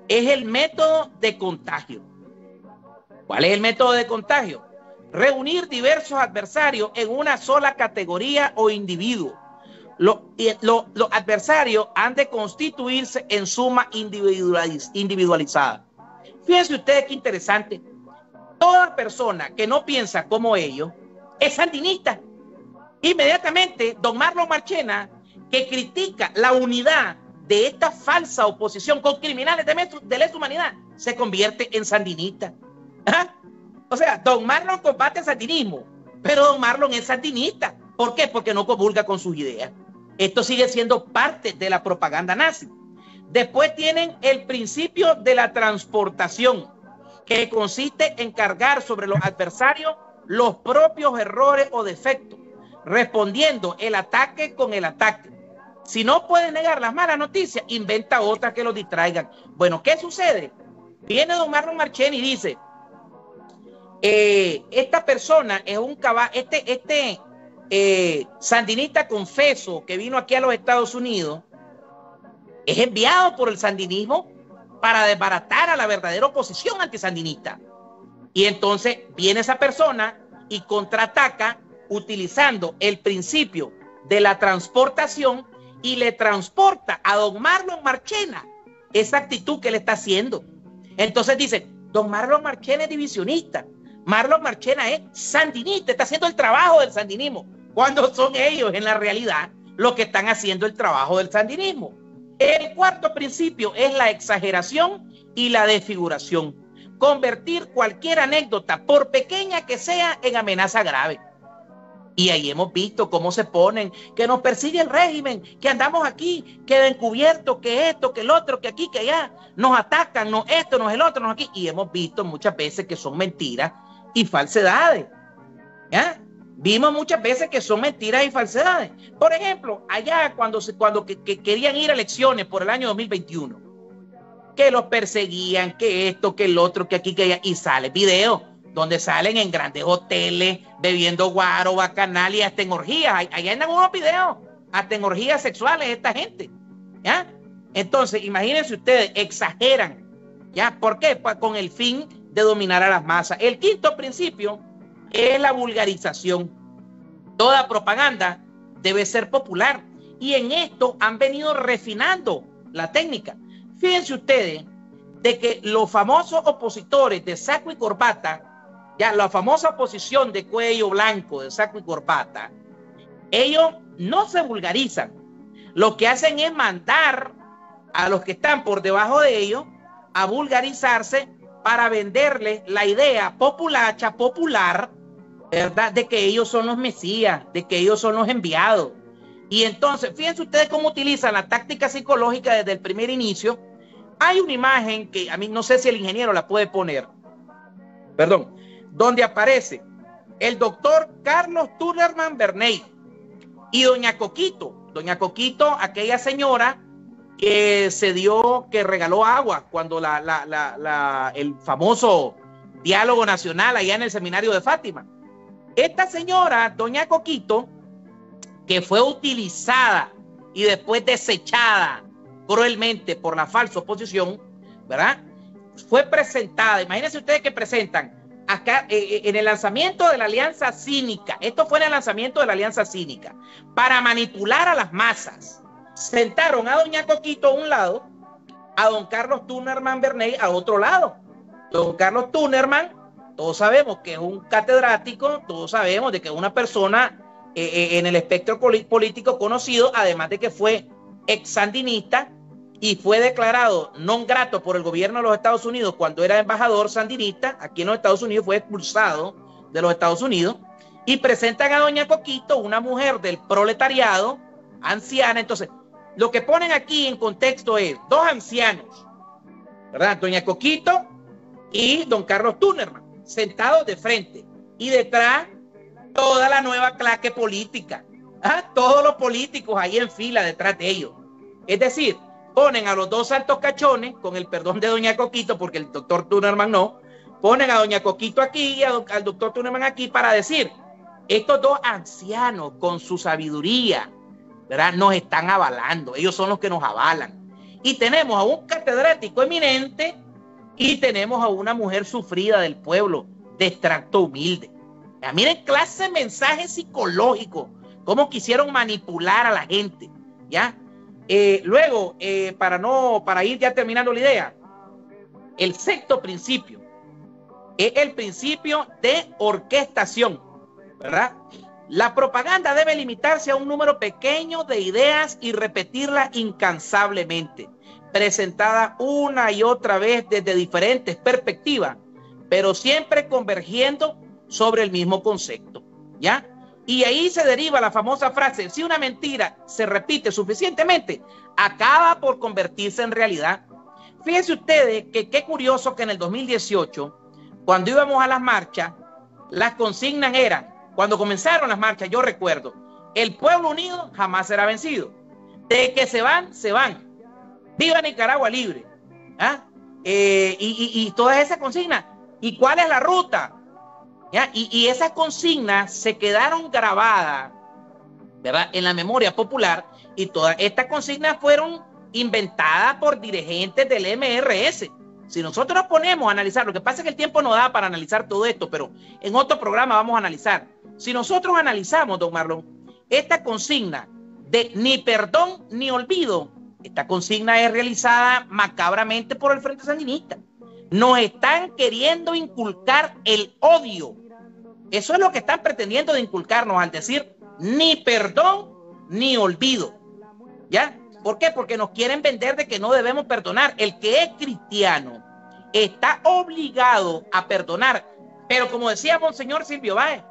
es el método de contagio. ¿Cuál es el método de contagio? Reunir diversos adversarios en una sola categoría o individuo. Los adversarios han de constituirse en suma individualizada. Fíjense ustedes qué interesante. Toda persona que no piensa como ellos es sandinista. Inmediatamente, don Marlon Marchena, que critica la unidad de esta falsa oposición con criminales de lesa humanidad, se convierte en sandinista. ¿Ah? O sea, don Marlon combate el sandinismo, pero don Marlon es sandinista. ¿Por qué? Porque no comulga con sus ideas. Esto sigue siendo parte de la propaganda nazi. Después tienen el principio de la transportación, que consiste en cargar sobre los adversarios los propios errores o defectos, respondiendo el ataque con el ataque. Si no puede negar las malas noticias, inventa otras que lo distraigan. Bueno, ¿qué sucede? Viene don Marlon Marchena y dice, esta persona es un caballo, sandinista confeso que vino aquí a los Estados Unidos, es enviado por el sandinismo para desbaratar a la verdadera oposición antisandinista. Y entonces viene esa persona y contraataca utilizando el principio de la transportación y le transporta a don Marlon Marchena esa actitud que le está haciendo. Entonces dice, don Marlon Marchena es divisionista, Marlon Marchena es sandinista, está haciendo el trabajo del sandinismo, cuando son ellos en la realidad los que están haciendo el trabajo del sandinismo. El cuarto principio es la exageración y la desfiguración. Convertir cualquier anécdota, por pequeña que sea, en amenaza grave. Y ahí hemos visto cómo se ponen, que nos persigue el régimen, que andamos aquí, que encubierto, que esto, que el otro, que aquí, que allá, nos atacan, no esto, no el otro, no aquí. Y hemos visto muchas veces que son mentiras y falsedades. ¿Ya? Vimos muchas veces que son mentiras y falsedades. Por ejemplo, allá cuando querían ir a elecciones por el año 2021, que los perseguían, que esto, que el otro, que aquí, que allá, y sale video donde salen en grandes hoteles bebiendo guaro, bacanal y hasta en orgías. Allá andan unos videos, hasta en orgías sexuales esta gente. ¿Ya? Entonces, imagínense ustedes, exageran. ¿Ya? ¿Por qué? Pues con el fin de dominar a las masas. El quinto principio es la vulgarización. Toda propaganda debe ser popular. Y en esto han venido refinando la técnica. Fíjense ustedes de que los famosos opositores de saco y corbata, ya la famosa oposición de cuello blanco, de saco y corbata, ellos no se vulgarizan. Lo que hacen es mandar a los que están por debajo de ellos a vulgarizarse para venderles la idea populacha, popular, ¿verdad? De que ellos son los mesías, de que ellos son los enviados. Y entonces, fíjense ustedes cómo utilizan la táctica psicológica desde el primer inicio. Hay una imagen que a mí no sé si el ingeniero la puede poner, perdón, donde aparece el doctor Carlos Tunerman Bernay y doña Coquito, aquella señora que que regaló agua cuando el famoso diálogo nacional allá en el seminario de Fátima. Esta señora, doña Coquito, que fue utilizada y después desechada cruelmente por la falsa oposición, ¿verdad? Fue presentada, imagínense ustedes que presentan acá en el lanzamiento de la Alianza Cínica, esto fue en el lanzamiento de la Alianza Cínica, para manipular a las masas. Sentaron a doña Coquito a un lado, a don Carlos Tunerman Bernay a otro lado. Don Carlos Tunerman, todos sabemos que es un catedrático, todos sabemos de que es una persona en el espectro político conocido, además de que fue ex-sandinista y fue declarado non grato por el gobierno de los Estados Unidos cuando era embajador sandinista aquí en los Estados Unidos, fue expulsado de los Estados Unidos, y presentan a doña Coquito, una mujer del proletariado, anciana. Entonces, lo que ponen aquí en contexto es dos ancianos, ¿verdad? Doña Coquito y don Carlos Tunerman, sentados de frente, y detrás toda la nueva clase política, todos los políticos ahí en fila detrás de ellos. Es decir, ponen a los dos santos cachones, con el perdón de doña Coquito, porque el doctor Tunerman no, ponen a doña Coquito aquí y al doctor Tunerman aquí para decir, estos dos ancianos con su sabiduría, ¿verdad?, nos están avalando, ellos son los que nos avalan. Y tenemos a un catedrático eminente y tenemos a una mujer sufrida del pueblo, de extracto humilde. Ya, miren clase de mensaje psicológico, cómo quisieron manipular a la gente, ¿ya? Luego, para ir ya terminando la idea, el sexto principio es el principio de orquestación, ¿verdad? La propaganda debe limitarse a un número pequeño de ideas y repetirlas incansablemente, presentada una y otra vez desde diferentes perspectivas, pero siempre convergiendo sobre el mismo concepto, ¿ya? Y ahí se deriva la famosa frase, si una mentira se repite suficientemente, acaba por convertirse en realidad. Fíjense ustedes que qué curioso que en el 2018, cuando íbamos a las marchas, las consignas eran, cuando comenzaron las marchas, yo recuerdo, el pueblo unido jamás será vencido. De que se van, se van. Viva Nicaragua libre. ¿Ah? Y todas esas consignas. ¿Y cuál es la ruta? ¿Ya? Y esas consignas se quedaron grabadas, ¿verdad?, en la memoria popular, y todas estas consignas fueron inventadas por dirigentes del MRS. Si nosotros nos ponemos a analizar, lo que pasa es que el tiempo no da para analizar todo esto, pero en otro programa vamos a analizar. Si nosotros analizamos, don Marlon, esta consigna de ni perdón ni olvido, esta consigna es realizada macabramente por el Frente Sandinista. Nos están queriendo inculcar el odio. Eso es lo que están pretendiendo de inculcarnos al decir ni perdón ni olvido. ¿Ya? ¿Por qué? Porque nos quieren vender de que no debemos perdonar. El que es cristiano está obligado a perdonar. Pero como decía Monseñor Silvio Báez,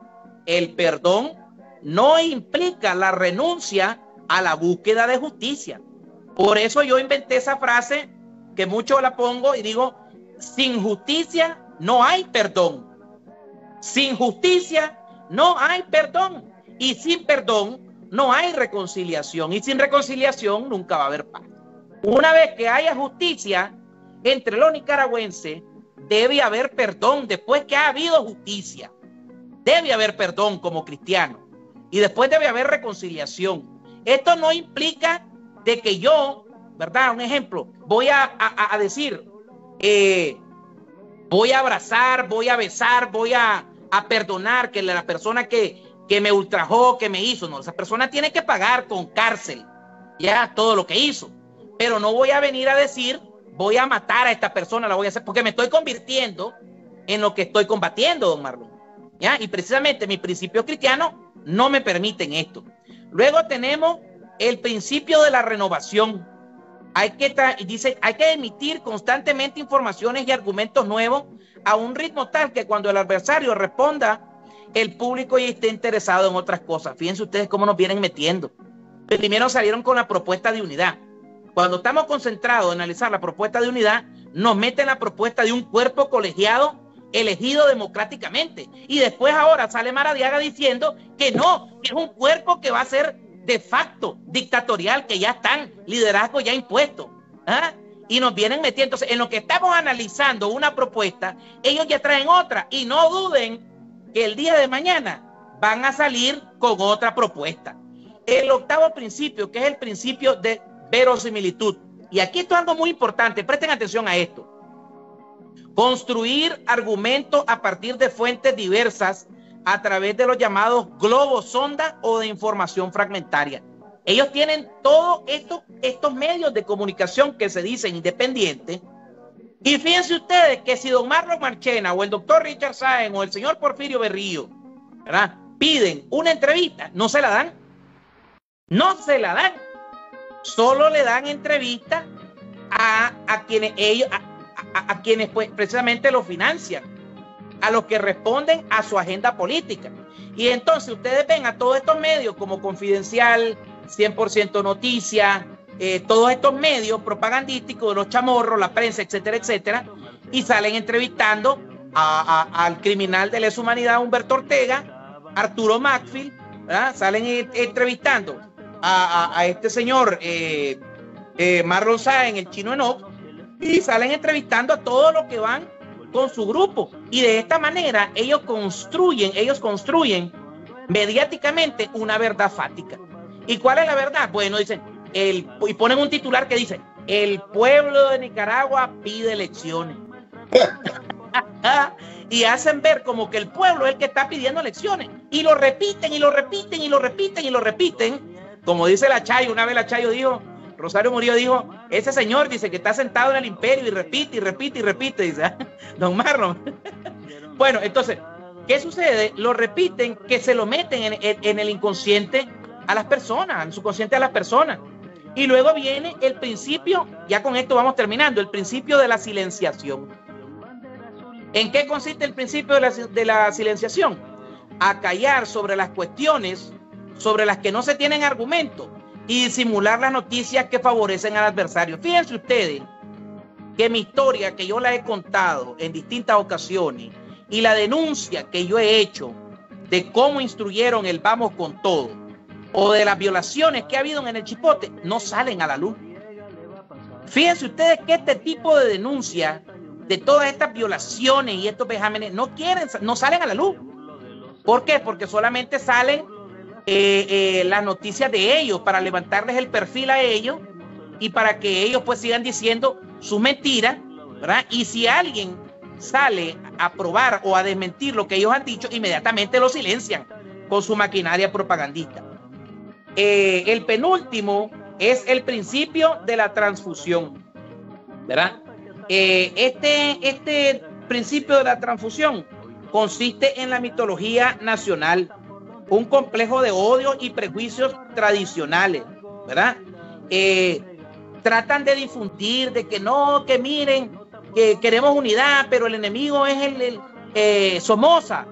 el perdón no implica la renuncia a la búsqueda de justicia. Por eso yo inventé esa frase que mucho la pongo y digo, sin justicia no hay perdón. Sin justicia no hay perdón. Y sin perdón no hay reconciliación. Y sin reconciliación nunca va a haber paz. Una vez que haya justicia entre los nicaragüenses, debe haber perdón. Después que ha habido justicia, debe haber perdón como cristiano. Y después debe haber reconciliación. Esto no implica de que yo, ¿verdad? Un ejemplo, voy a decir, voy a abrazar, voy a besar, voy a perdonar que la persona que me ultrajó, que me hizo. No, esa persona tiene que pagar con cárcel ya todo lo que hizo. Pero no voy a venir a decir, voy a matar a esta persona, la voy a hacer, porque me estoy convirtiendo en lo que estoy combatiendo, don Marlon. ¿Ya? Y precisamente mis principios cristianos no me permiten esto. Luego tenemos el principio de la renovación. Hay que emitir constantemente informaciones y argumentos nuevos a un ritmo tal que cuando el adversario responda, el público ya esté interesado en otras cosas. Fíjense ustedes cómo nos vienen metiendo. Primero salieron con la propuesta de unidad. Cuando estamos concentrados en analizar la propuesta de unidad, nos meten la propuesta de un cuerpo colegiado elegido democráticamente. Y después ahora sale Maradiaga diciendo que no, que es un cuerpo que va a ser de facto dictatorial, que ya están liderazgos ya impuestos. ¿Ah? Y nos vienen metiendo. Entonces, en lo que estamos analizando una propuesta, ellos ya traen otra. Y no duden que el día de mañana van a salir con otra propuesta. El octavo principio, que es el principio de verosimilitud. Y aquí esto es algo muy importante. Presten atención a esto. Construir argumentos a partir de fuentes diversas a través de los llamados globos sonda o de información fragmentaria. Ellos tienen todos estos medios de comunicación que se dicen independientes. Y fíjense ustedes que si don Marlon Marchena o el doctor Richard Sáenz o el señor Porfirio Berrío, ¿verdad?, piden una entrevista, no se la dan. No se la dan. Solo le dan entrevista a quienes ellos, a quienes pues precisamente lo financian, a los que responden a su agenda política. Y entonces ustedes ven a todos estos medios como Confidencial, 100% Noticias, todos estos medios propagandísticos de los chamorros, la prensa, etcétera, etcétera, y salen entrevistando al criminal de lesa humanidad Humberto Ortega, Arturo Macfield, ¿verdad? Salen entrevistando a este señor Marlon Sáenz, el chino Enoch, y salen entrevistando a todos los que van con su grupo. Y de esta manera ellos construyen mediáticamente una verdad fática. ¿Y cuál es la verdad? Bueno, dicen, y ponen un titular que dice, el pueblo de Nicaragua pide elecciones. Y hacen ver como que el pueblo es el que está pidiendo elecciones. Y lo repiten, y lo repiten, y lo repiten, y lo repiten. Como dice la Chayo, una vez la Chayo dijo, Rosario Murillo dijo, ese señor dice que está sentado en el imperio y repite, y repite, y repite, dice, don Marlon. Bueno, entonces, ¿qué sucede? Lo repiten, que se lo meten en el inconsciente a las personas, en su consciente a las personas. Y luego viene el principio, ya con esto vamos terminando, el principio de la silenciación. ¿En qué consiste el principio de la silenciación? A callar sobre las cuestiones sobre las que no se tienen argumentos y disimular las noticias que favorecen al adversario. Fíjense ustedes que mi historia, que yo la he contado en distintas ocasiones, y la denuncia que yo he hecho de cómo instruyeron el vamos con todo, o de las violaciones que ha habido en el Chipote, no salen a la luz. Fíjense ustedes que este tipo de denuncia de todas estas violaciones y estos vejámenes no salen a la luz. ¿Por qué? Porque solamente salen las noticias de ellos para levantarles el perfil a ellos y para que ellos pues sigan diciendo sus mentiras, ¿verdad? Y si alguien sale a probar o a desmentir lo que ellos han dicho, inmediatamente lo silencian con su maquinaria propagandista. El penúltimo es el principio de la transfusión, ¿verdad? Este principio de la transfusión consiste en la mitología nacional, un complejo de odios y prejuicios tradicionales, ¿verdad? Tratan de difundir de que no, que miren, que queremos unidad, pero el enemigo es el Somoza,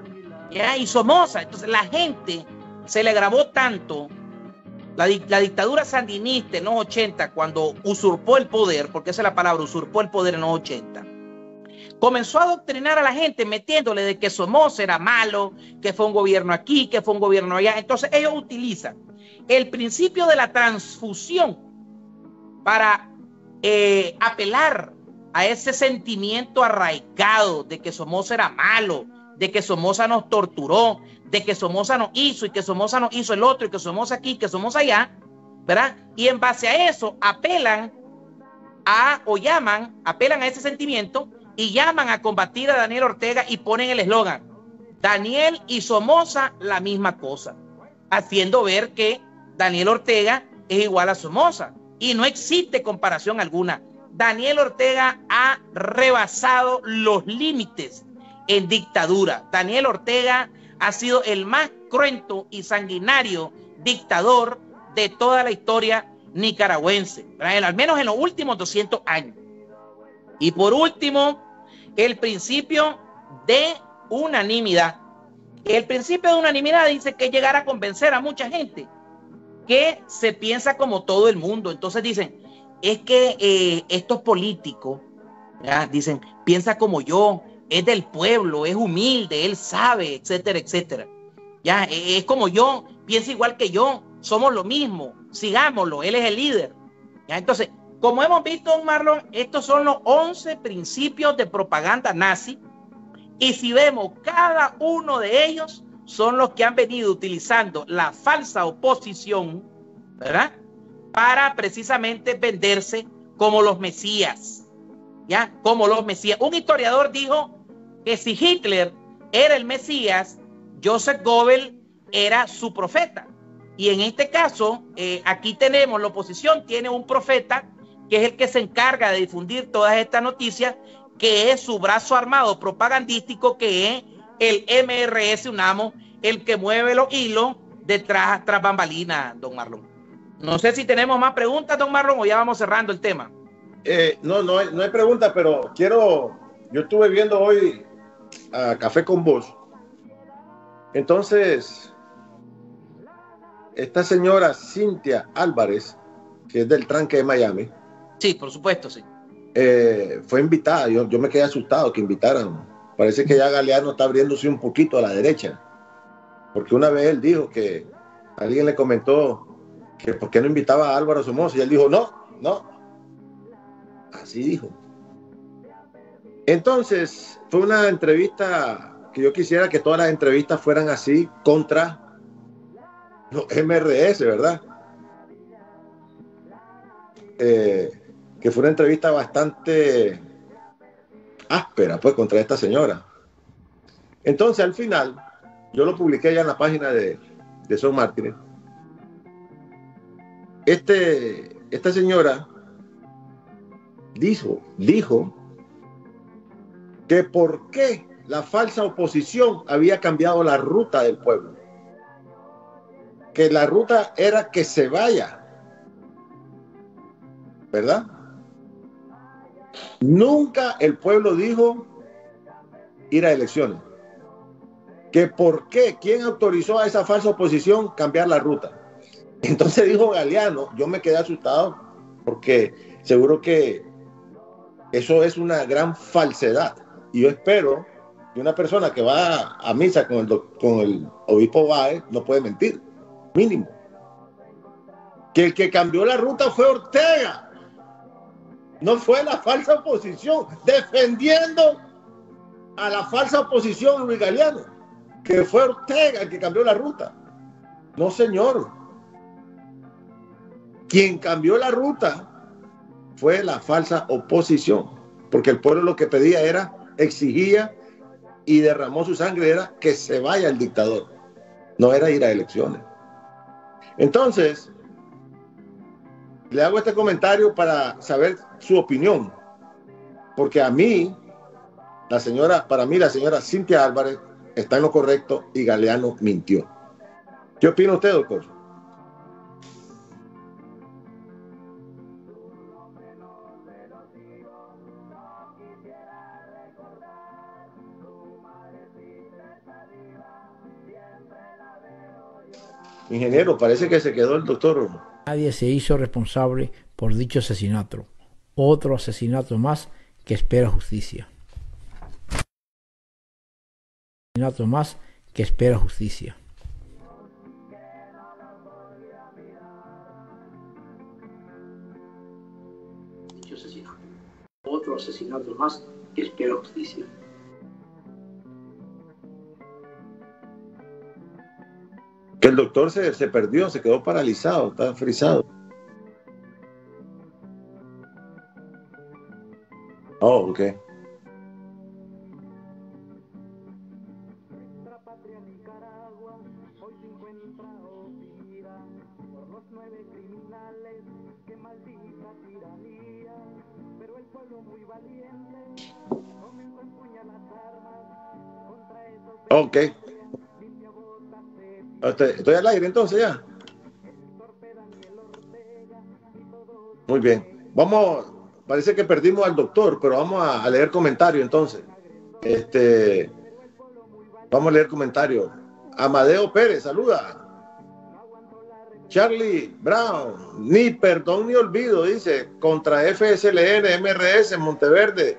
¿ya? Y Somoza. Entonces la gente se le agravó tanto la dictadura sandinista en los 80, cuando usurpó el poder, porque esa es la palabra, usurpó el poder en los 80, comenzó a adoctrinar a la gente metiéndole de que Somoza era malo, que fue un gobierno aquí, que fue un gobierno allá. Entonces ellos utilizan el principio de la transfusión para apelar a ese sentimiento arraigado de que Somoza era malo, de que Somoza nos torturó, de que Somoza nos hizo y que Somoza nos hizo el otro y que Somoza aquí, que Somoza allá, ¿verdad? Y en base a eso apelan a ese sentimiento y llaman a combatir a Daniel Ortega y ponen el eslogan: Daniel y Somoza la misma cosa, haciendo ver que Daniel Ortega es igual a Somoza, y no existe comparación alguna. Daniel Ortega ha rebasado los límites en dictadura. Daniel Ortega ha sido el más cruento y sanguinario dictador de toda la historia nicaragüense, al menos en los últimos 200 años. Y por último, el principio de unanimidad. El principio de unanimidad dice que llegar a convencer a mucha gente que se piensa como todo el mundo. Entonces dicen, es que estos políticos, ¿ya? Dicen, piensa como yo, es del pueblo, es humilde, él sabe, etcétera, etcétera. Ya, es como yo, piensa igual que yo, somos lo mismo, sigámoslo, él es el líder. ¿Ya? Entonces, como hemos visto, don Marlon, estos son los 11 principios de propaganda nazi, y si vemos, cada uno de ellos son los que han venido utilizando la falsa oposición, ¿verdad?, para precisamente venderse como los mesías, ¿ya? Como los mesías. Un historiador dijo que si Hitler era el mesías, Joseph Goebbels era su profeta. Y en este caso, aquí tenemos, la oposición tiene un profeta que es el que se encarga de difundir todas estas noticias, que es su brazo armado propagandístico, que es el MRS UNAMO, el que mueve los hilos detrás, tras bambalinas, don Marlon. No sé si tenemos más preguntas, don Marlon, o ya vamos cerrando el tema. No hay pregunta, pero yo estuve viendo hoy a Café con Vos. Entonces, esta señora Cintia Álvarez, que es del tranque de Miami. Sí, por supuesto, sí. Fue invitada. Yo me quedé asustado que invitaran. Parece que ya Galeano está abriéndose un poquito a la derecha, porque una vez él dijo que alguien le comentó que por qué no invitaba a Álvaro Somoza, y él dijo no, así dijo. Entonces fue una entrevista que yo quisiera que todas las entrevistas fueran así contra los MRS, ¿verdad? Que fue una entrevista bastante áspera, pues, contra esta señora. Entonces, al final, yo lo publiqué ya en la página de Son Mártires. Esta señora dijo que por qué la falsa oposición había cambiado la ruta del pueblo. Que la ruta era que se vaya, ¿verdad? Nunca el pueblo dijo ir a elecciones. Que por qué, quién autorizó a esa falsa oposición cambiar la ruta. Entonces dijo Galeano, yo me quedé asustado porque seguro que eso es una gran falsedad. Y yo espero que una persona que va a misa con el obispo Báez no puede mentir, mínimo. Que el que cambió la ruta fue Ortega, no fue la falsa oposición, defendiendo a la falsa oposición Luis Galeano, que fue Ortega el que cambió la ruta. No, señor. Quien cambió la ruta fue la falsa oposición, porque el pueblo lo que pedía exigía y derramó su sangre, era que se vaya el dictador, no era ir a elecciones. Entonces, le hago este comentario para saber su opinión, porque para mí la señora Cintia Álvarez está en lo correcto y Galeano mintió. ¿Qué opina usted, doctor? Ingeniero, parece que se quedó el doctor. Nadie se hizo responsable por dicho asesinato. Otro asesinato más que espera justicia. Asesinato más que espera justicia. Dicho asesinato. Otro asesinato más que espera justicia. Que el doctor se perdió, se quedó paralizado, está frisado. Oh, ok. Ok. Estoy al aire entonces ya. Muy bien. Vamos, parece que perdimos al doctor, pero vamos a leer comentarios entonces. Vamos a leer comentarios. Amadeo Pérez, saluda. Charlie Brown, ni perdón ni olvido, dice, contra FSLN, MRS en Monteverde,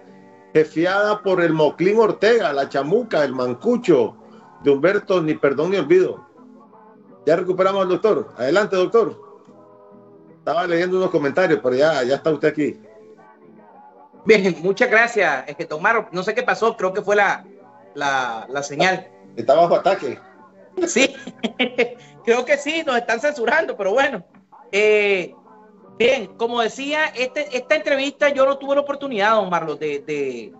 jefiada por el Moclín Ortega, la Chamuca, el Mancucho de Humberto, ni perdón ni olvido. Ya recuperamos al doctor. Adelante, doctor. Estaba leyendo unos comentarios, pero ya está usted aquí. Bien, muchas gracias. Es que tomaron, no sé qué pasó, creo que fue la señal. Está bajo ataque. Sí, creo que sí, nos están censurando, pero bueno. Bien, como decía, esta entrevista yo no tuve la oportunidad, don Marlos, de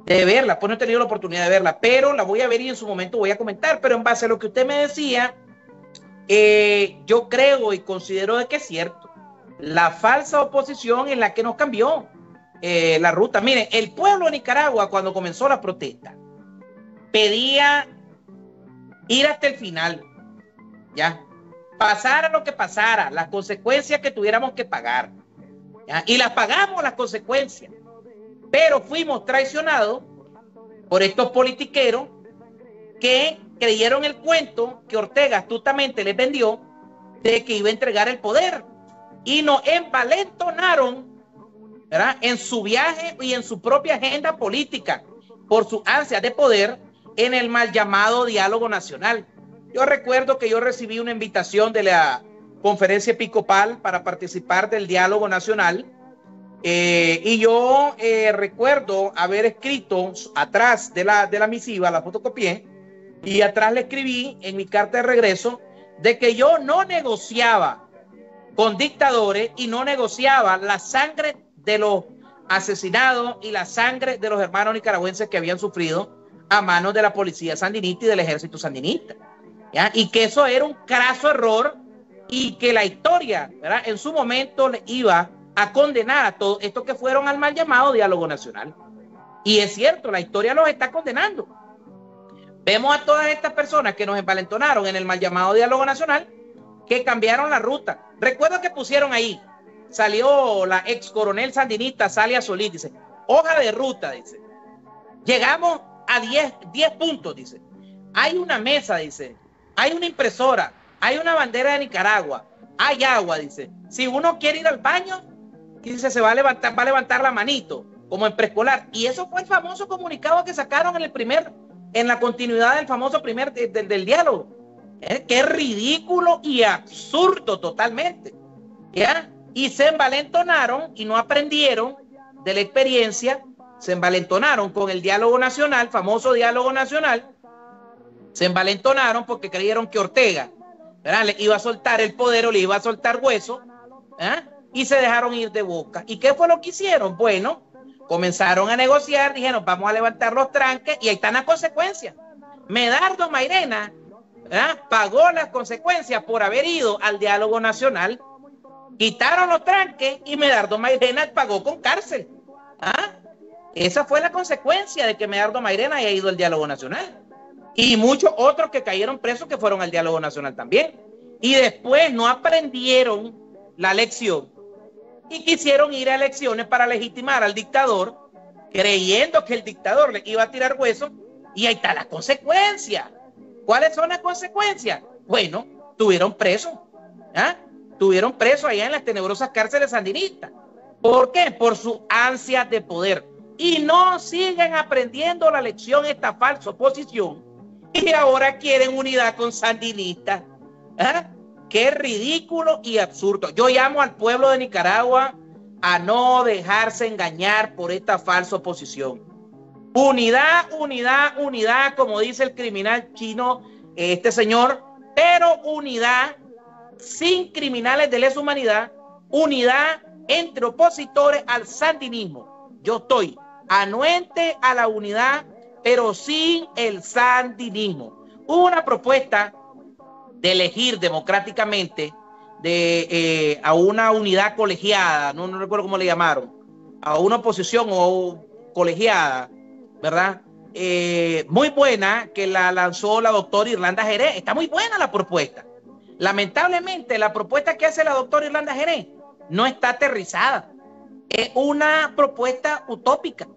verla, pues no he tenido la oportunidad de verla, pero la voy a ver y en su momento voy a comentar. Pero en base a lo que usted me decía, yo creo y considero de que es cierto. La falsa oposición en la que nos cambió la ruta. Miren, el pueblo de Nicaragua, cuando comenzó la protesta, pedía ir hasta el final, ya, pasara lo que pasara, las consecuencias que tuviéramos que pagar, ¿ya? Y las pagamos las consecuencias, pero fuimos traicionados por estos politiqueros que creyeron el cuento que Ortega astutamente les vendió de que iba a entregar el poder y nos envalentonaron, ¿verdad?, en su viaje y en su propia agenda política por su ansia de poder en el mal llamado diálogo nacional. Yo recuerdo que yo recibí una invitación de la conferencia episcopal para participar del diálogo nacional, y yo recuerdo haber escrito atrás de la misiva, la fotocopié, y atrás le escribí en mi carta de regreso de que yo no negociaba con dictadores y no negociaba la sangre de los asesinados y la sangre de los hermanos nicaragüenses que habían sufrido a manos de la policía sandinista y del ejército sandinista, ¿ya? Y que eso era un craso error y que la historia, ¿verdad?, en su momento le iba a condenar a todos estos que fueron al mal llamado diálogo nacional. Y es cierto, la historia los está condenando. Vemos a todas estas personas que nos envalentonaron en el mal llamado diálogo nacional, que cambiaron la ruta. Recuerdo que pusieron ahí, salió la ex coronel sandinista Salia Solís, dice, hoja de ruta, dice, llegamos a 10 puntos, dice, hay una mesa, dice, hay una impresora, hay una bandera de Nicaragua, hay agua, dice, si uno quiere ir al baño, dice, se va a levantar la manito, como en preescolar. Y eso fue el famoso comunicado que sacaron en la continuidad del famoso del diálogo. Que es ridículo y absurdo totalmente, ¿ya? Y se envalentonaron y no aprendieron de la experiencia, se envalentonaron con el diálogo nacional, famoso diálogo nacional, se envalentonaron porque creyeron que Ortega, ¿verdad?, le iba a soltar el poder o le iba a soltar hueso, ¿eh?, y se dejaron ir de boca. ¿Y qué fue lo que hicieron? Bueno, comenzaron a negociar, dijeron, vamos a levantar los tranques, y ahí están las consecuencias. Medardo Mairena, ¿verdad?, pagó las consecuencias por haber ido al diálogo nacional, quitaron los tranques y Medardo Mairena pagó con cárcel. ¿Ah? Esa fue la consecuencia de que Medardo Mairena haya ido al diálogo nacional. Y muchos otros que cayeron presos que fueron al diálogo nacional también. Y después no aprendieron la lección y quisieron ir a elecciones para legitimar al dictador, creyendo que el dictador le iba a tirar huesos, y ahí está la consecuencia. ¿Cuáles son las consecuencias? Bueno, tuvieron presos. ¿Ah? Tuvieron presos allá en las tenebrosas cárceles sandinistas. ¿Por qué? Por su ansia de poder. Y no siguen aprendiendo la lección esta falsa oposición. Y ahora quieren unidad con sandinistas. ¿Ah? Qué ridículo y absurdo. Yo llamo al pueblo de Nicaragua a no dejarse engañar por esta falsa oposición. Unidad, unidad, unidad, como dice el criminal chino, este señor, pero unidad sin criminales de lesa humanidad, unidad entre opositores al sandinismo. Yo estoy anuente a la unidad, pero sin el sandinismo. Hubo una propuesta de elegir democráticamente a una unidad colegiada, no recuerdo cómo le llamaron, a una oposición o colegiada, ¿verdad? Muy buena, que la lanzó la doctora Irlanda Jerez. Está muy buena la propuesta. Lamentablemente, la propuesta que hace la doctora Irlanda Jerez no está aterrizada. Es una propuesta utópica.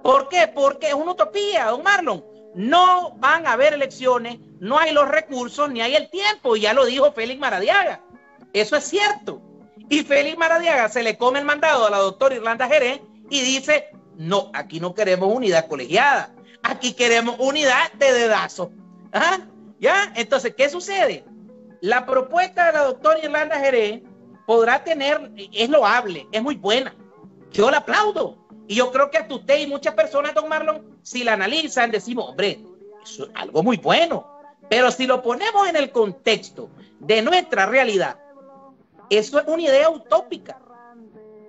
¿Por qué? Porque es una utopía, don Marlon. No van a haber elecciones, no hay los recursos, ni hay el tiempo. Y ya lo dijo Félix Maradiaga. Eso es cierto. Y Félix Maradiaga se le come el mandado a la doctora Irlanda Jerez y dice, no, aquí no queremos unidad colegiada. Aquí queremos unidad de dedazo. ¿Ah? ¿Ya? Entonces, ¿qué sucede? La propuesta de la doctora Irlanda Jerez podrá tener, es loable, es muy buena. Yo la aplaudo. Y yo creo que hasta usted y muchas personas, don Marlon, si la analizan, decimos, hombre, eso es algo muy bueno. Pero si lo ponemos en el contexto de nuestra realidad, eso es una idea utópica.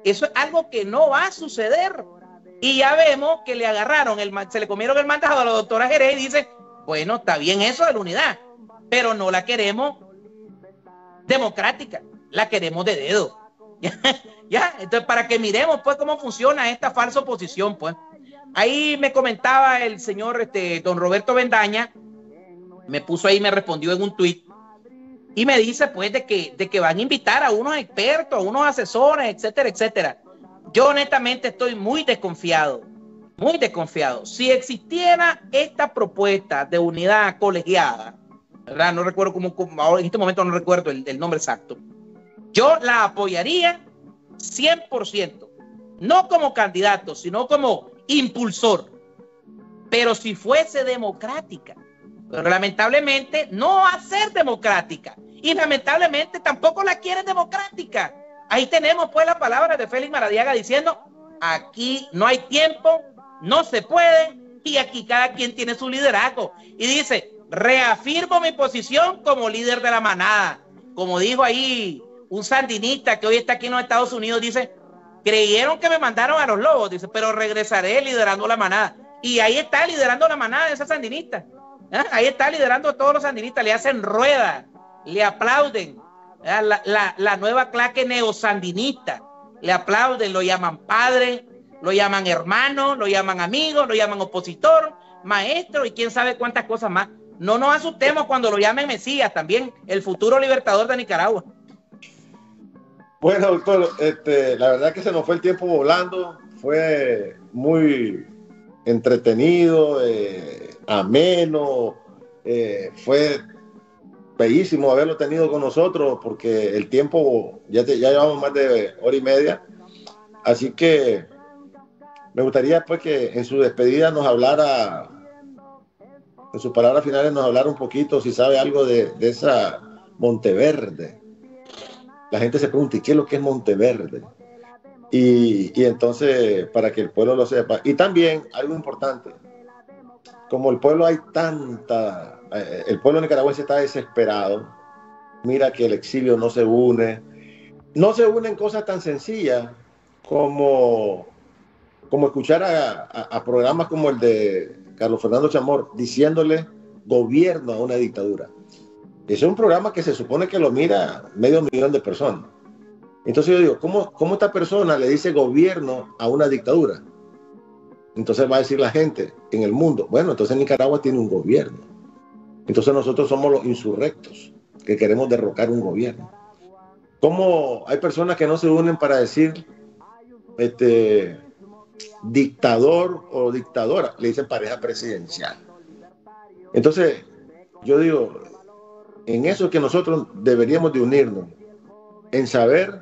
Eso es algo que no va a suceder. Y ya vemos que le agarraron, se le comieron el mandado a la doctora Jerez y dice, bueno, está bien eso de la unidad, pero no la queremos democrática, la queremos de dedo. ¿Ya? Entonces, para que miremos pues cómo funciona esta falsa oposición, pues. Ahí me comentaba el señor don Roberto Bendaña, me puso ahí, me respondió en un tuit, y me dice pues de que van a invitar a unos expertos, a unos asesores, etcétera, etcétera. Yo honestamente estoy muy desconfiado, muy desconfiado. Si existiera esta propuesta de unidad colegiada, ¿verdad? No recuerdo ahora en este momento no recuerdo el nombre exacto. Yo la apoyaría 100%, no como candidato, sino como impulsor. Pero si fuese democrática, pero lamentablemente no va a ser democrática y lamentablemente tampoco la quieren democrática. Ahí tenemos pues las palabras de Félix Maradiaga diciendo, aquí no hay tiempo, no se puede y aquí cada quien tiene su liderazgo. Y dice, reafirmo mi posición como líder de la manada. Como dijo ahí un sandinista que hoy está aquí en los Estados Unidos, dice, creyeron que me mandaron a los lobos, dice, pero regresaré liderando la manada. Y ahí está liderando la manada de ese sandinista. ¿Ah? Ahí está liderando a todos los sandinistas, le hacen rueda, le aplauden. La nueva claque neosandinista, le aplauden, lo llaman padre, lo llaman hermano, lo llaman amigo, lo llaman opositor, maestro y quién sabe cuántas cosas más. No nos asustemos cuando lo llamen Mesías, también el futuro libertador de Nicaragua. Bueno, doctor, la verdad que se nos fue el tiempo volando, fue muy entretenido, ameno, fue bellísimo haberlo tenido con nosotros porque el tiempo, ya llevamos más de hora y media, así que me gustaría pues que en su despedida nos hablara, en sus palabras finales nos hablara un poquito, si sabe algo de esa Monteverde. La gente se pregunta, ¿y qué es lo que es Monteverde? Y entonces, para que el pueblo lo sepa. Y también, algo importante, como el pueblo el pueblo nicaragüense está desesperado, mira que el exilio no se une en cosas tan sencillas como escuchar a programas como el de Carlos Fernando Chamorro diciéndole gobierno a una dictadura. Ese es un programa que se supone que lo mira 500,000 de personas. Entonces yo digo, ¿cómo esta persona le dice gobierno a una dictadura? Entonces va a decir la gente en el mundo, bueno, entonces Nicaragua tiene un gobierno. Entonces nosotros somos los insurrectos que queremos derrocar un gobierno. ¿Cómo hay personas que no se unen para decir dictador o dictadora? Le dicen pareja presidencial. Entonces yo digo, En eso que nosotros deberíamos de unirnos, en saber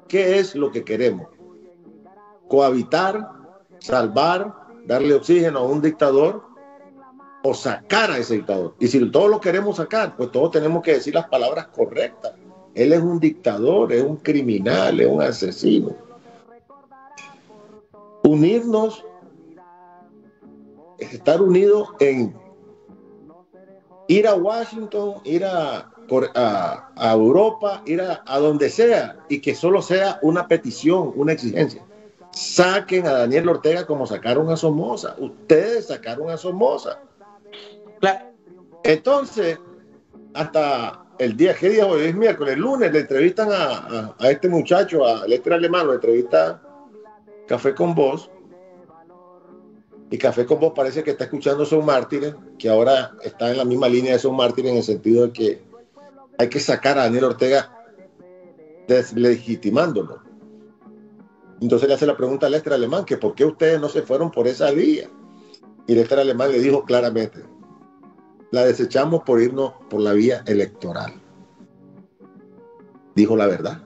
qué es lo que queremos. Cohabitar, salvar, darle oxígeno a un dictador o sacar a ese dictador. Y si todos lo queremos sacar, pues todos tenemos que decir las palabras correctas. Él es un dictador, es un criminal, es un asesino. Unirnos, estar unidos en ir a Washington, ir a Europa, ir a donde sea, y que solo sea una petición, una exigencia. Saquen a Daniel Ortega como sacaron a Somoza. Ustedes sacaron a Somoza. Claro. Entonces, hasta el día, ¿qué día hoy? Es miércoles, el lunes le entrevistan a este muchacho, a Lester Alemán, lo entrevista Café con Voz. Y Café con Voz parece que está escuchando Son Mártires, que ahora está en la misma línea de Son Mártires, en el sentido de que hay que sacar a Daniel Ortega deslegitimándolo. Entonces le hace la pregunta a Lester Alemán, que por qué ustedes no se fueron por esa vía. Y Lester Alemán le dijo claramente, la desechamos por irnos por la vía electoral. Dijo la verdad.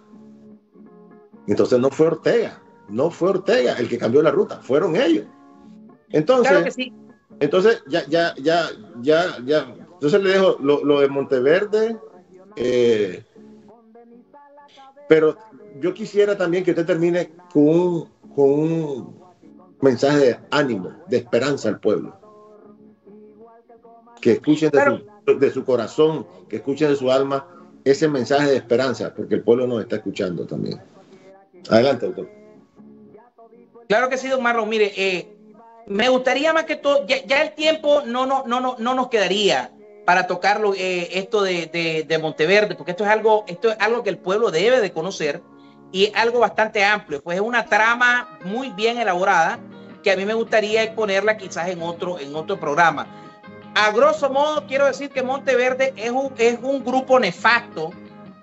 Entonces no fue Ortega el que cambió la ruta, fueron ellos. Entonces, claro que sí. Entonces ya. Entonces le dejo lo de Monteverde, pero yo quisiera también que usted termine con un mensaje de ánimo, de esperanza al pueblo. Que escuchen de su corazón, que escuchen de su alma ese mensaje de esperanza, porque el pueblo nos está escuchando también. Adelante, doctor. Claro que sí, don Marlon. Mire, me gustaría más que todo, ya el tiempo no nos quedaría para tocarlo, esto de Monteverde, porque esto es algo que el pueblo debe de conocer y es algo bastante amplio, pues es una trama muy bien elaborada que a mí me gustaría exponerla quizás en otro programa. A grosso modo quiero decir que Monteverde es un grupo nefasto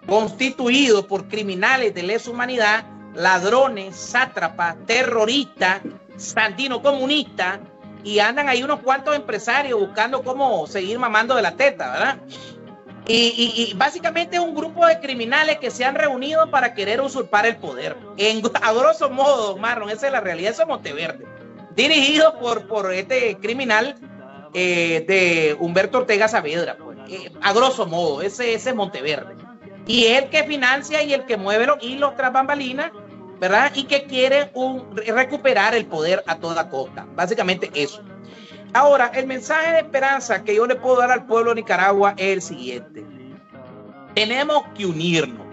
constituido por criminales de lesa humanidad, ladrones, sátrapas, terroristas, sandino comunistas, y andan ahí unos cuantos empresarios buscando cómo seguir mamando de la teta, ¿verdad? Y básicamente es un grupo de criminales que se han reunido para querer usurpar el poder. A grosso modo, Marlon, esa es la realidad. Eso es Monteverde, dirigido por este criminal de Humberto Ortega Saavedra, pues. A grosso modo, ese es Monteverde. Y es el que financia y el que mueve los hilos tras bambalinas, ¿verdad? Y que quiere recuperar el poder a toda costa. Básicamente eso. Ahora, el mensaje de esperanza que yo le puedo dar al pueblo de Nicaragua es el siguiente. Tenemos que unirnos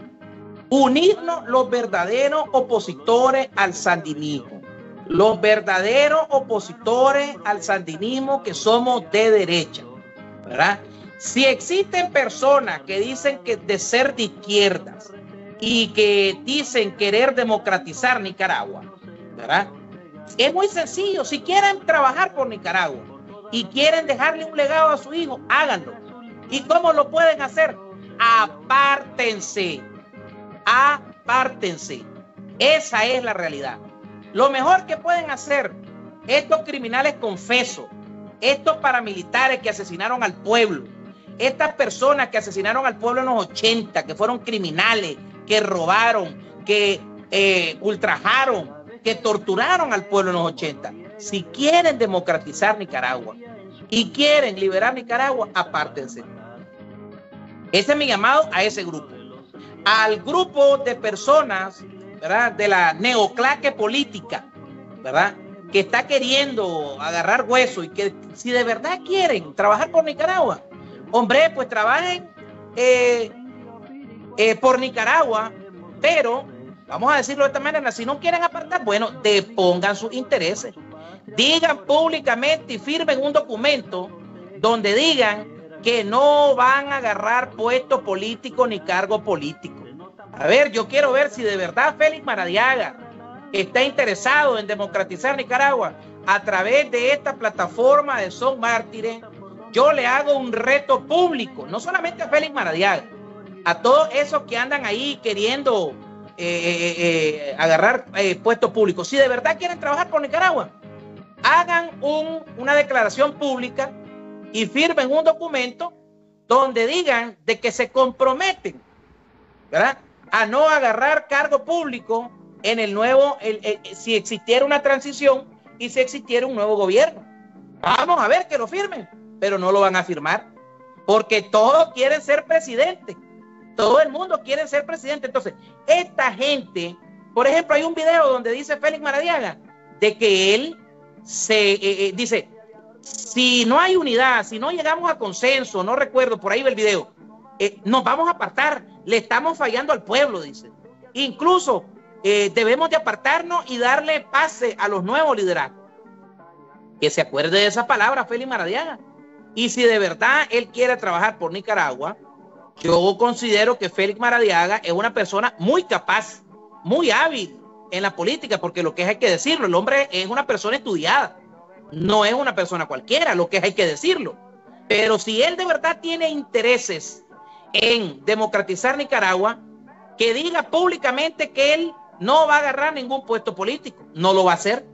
los verdaderos opositores al sandinismo, los verdaderos opositores al sandinismo que somos de derecha, ¿verdad? Si existen personas que dicen que de ser de izquierdas y que dicen querer democratizar Nicaragua, ¿verdad? Es muy sencillo. Si quieren trabajar por Nicaragua y quieren dejarle un legado a su hijo, háganlo. ¿Y cómo lo pueden hacer? Apártense. Esa es la realidad. Lo mejor que pueden hacer estos criminales confesos, estos paramilitares que asesinaron al pueblo, estas personas que asesinaron al pueblo en los 80, que fueron criminales, que robaron, que ultrajaron, que torturaron al pueblo en los 80. Si quieren democratizar Nicaragua y quieren liberar Nicaragua, apártense. Ese es mi llamado a ese grupo. Al grupo de personas, ¿verdad?, de la neoclaque política, ¿verdad?, que está queriendo agarrar hueso y que si de verdad quieren trabajar por Nicaragua, hombre, pues trabajen por Nicaragua, pero vamos a decirlo de esta manera, si no quieren apartar, bueno, depongan sus intereses. Digan públicamente y firmen un documento donde digan que no van a agarrar puesto político ni cargo político. A ver, yo quiero ver si de verdad Félix Maradiaga está interesado en democratizar Nicaragua a través de esta plataforma de Son Mártires. Yo le hago un reto público, no solamente a Félix Maradiaga, a todos esos que andan ahí queriendo agarrar puestos públicos. Si de verdad quieren trabajar por Nicaragua, hagan una declaración pública y firmen un documento donde digan de que se comprometen, ¿verdad?, a no agarrar cargo público en el nuevo, si existiera una transición y si existiera un nuevo gobierno. Vamos a ver que lo firmen, pero no lo van a firmar, porque todos quieren ser presidente. Todo el mundo quiere ser presidente. Entonces, esta gente, por ejemplo, hay un video donde dice Félix Maradiaga de que él dice, si no hay unidad, si no llegamos a consenso, no recuerdo, por ahí va el video, nos vamos a apartar, le estamos fallando al pueblo, dice. Incluso debemos de apartarnos y darle pase a los nuevos liderazgos. Que se acuerde de esa palabra Félix Maradiaga. Y si de verdad él quiere trabajar por Nicaragua, yo considero que Félix Maradiaga es una persona muy capaz, muy hábil en la política, porque lo que hay que decirlo, el hombre es una persona estudiada, no es una persona cualquiera, lo que hay que decirlo. Pero si él de verdad tiene intereses en democratizar Nicaragua, que diga públicamente que él no va a agarrar ningún puesto político, no lo va a hacer.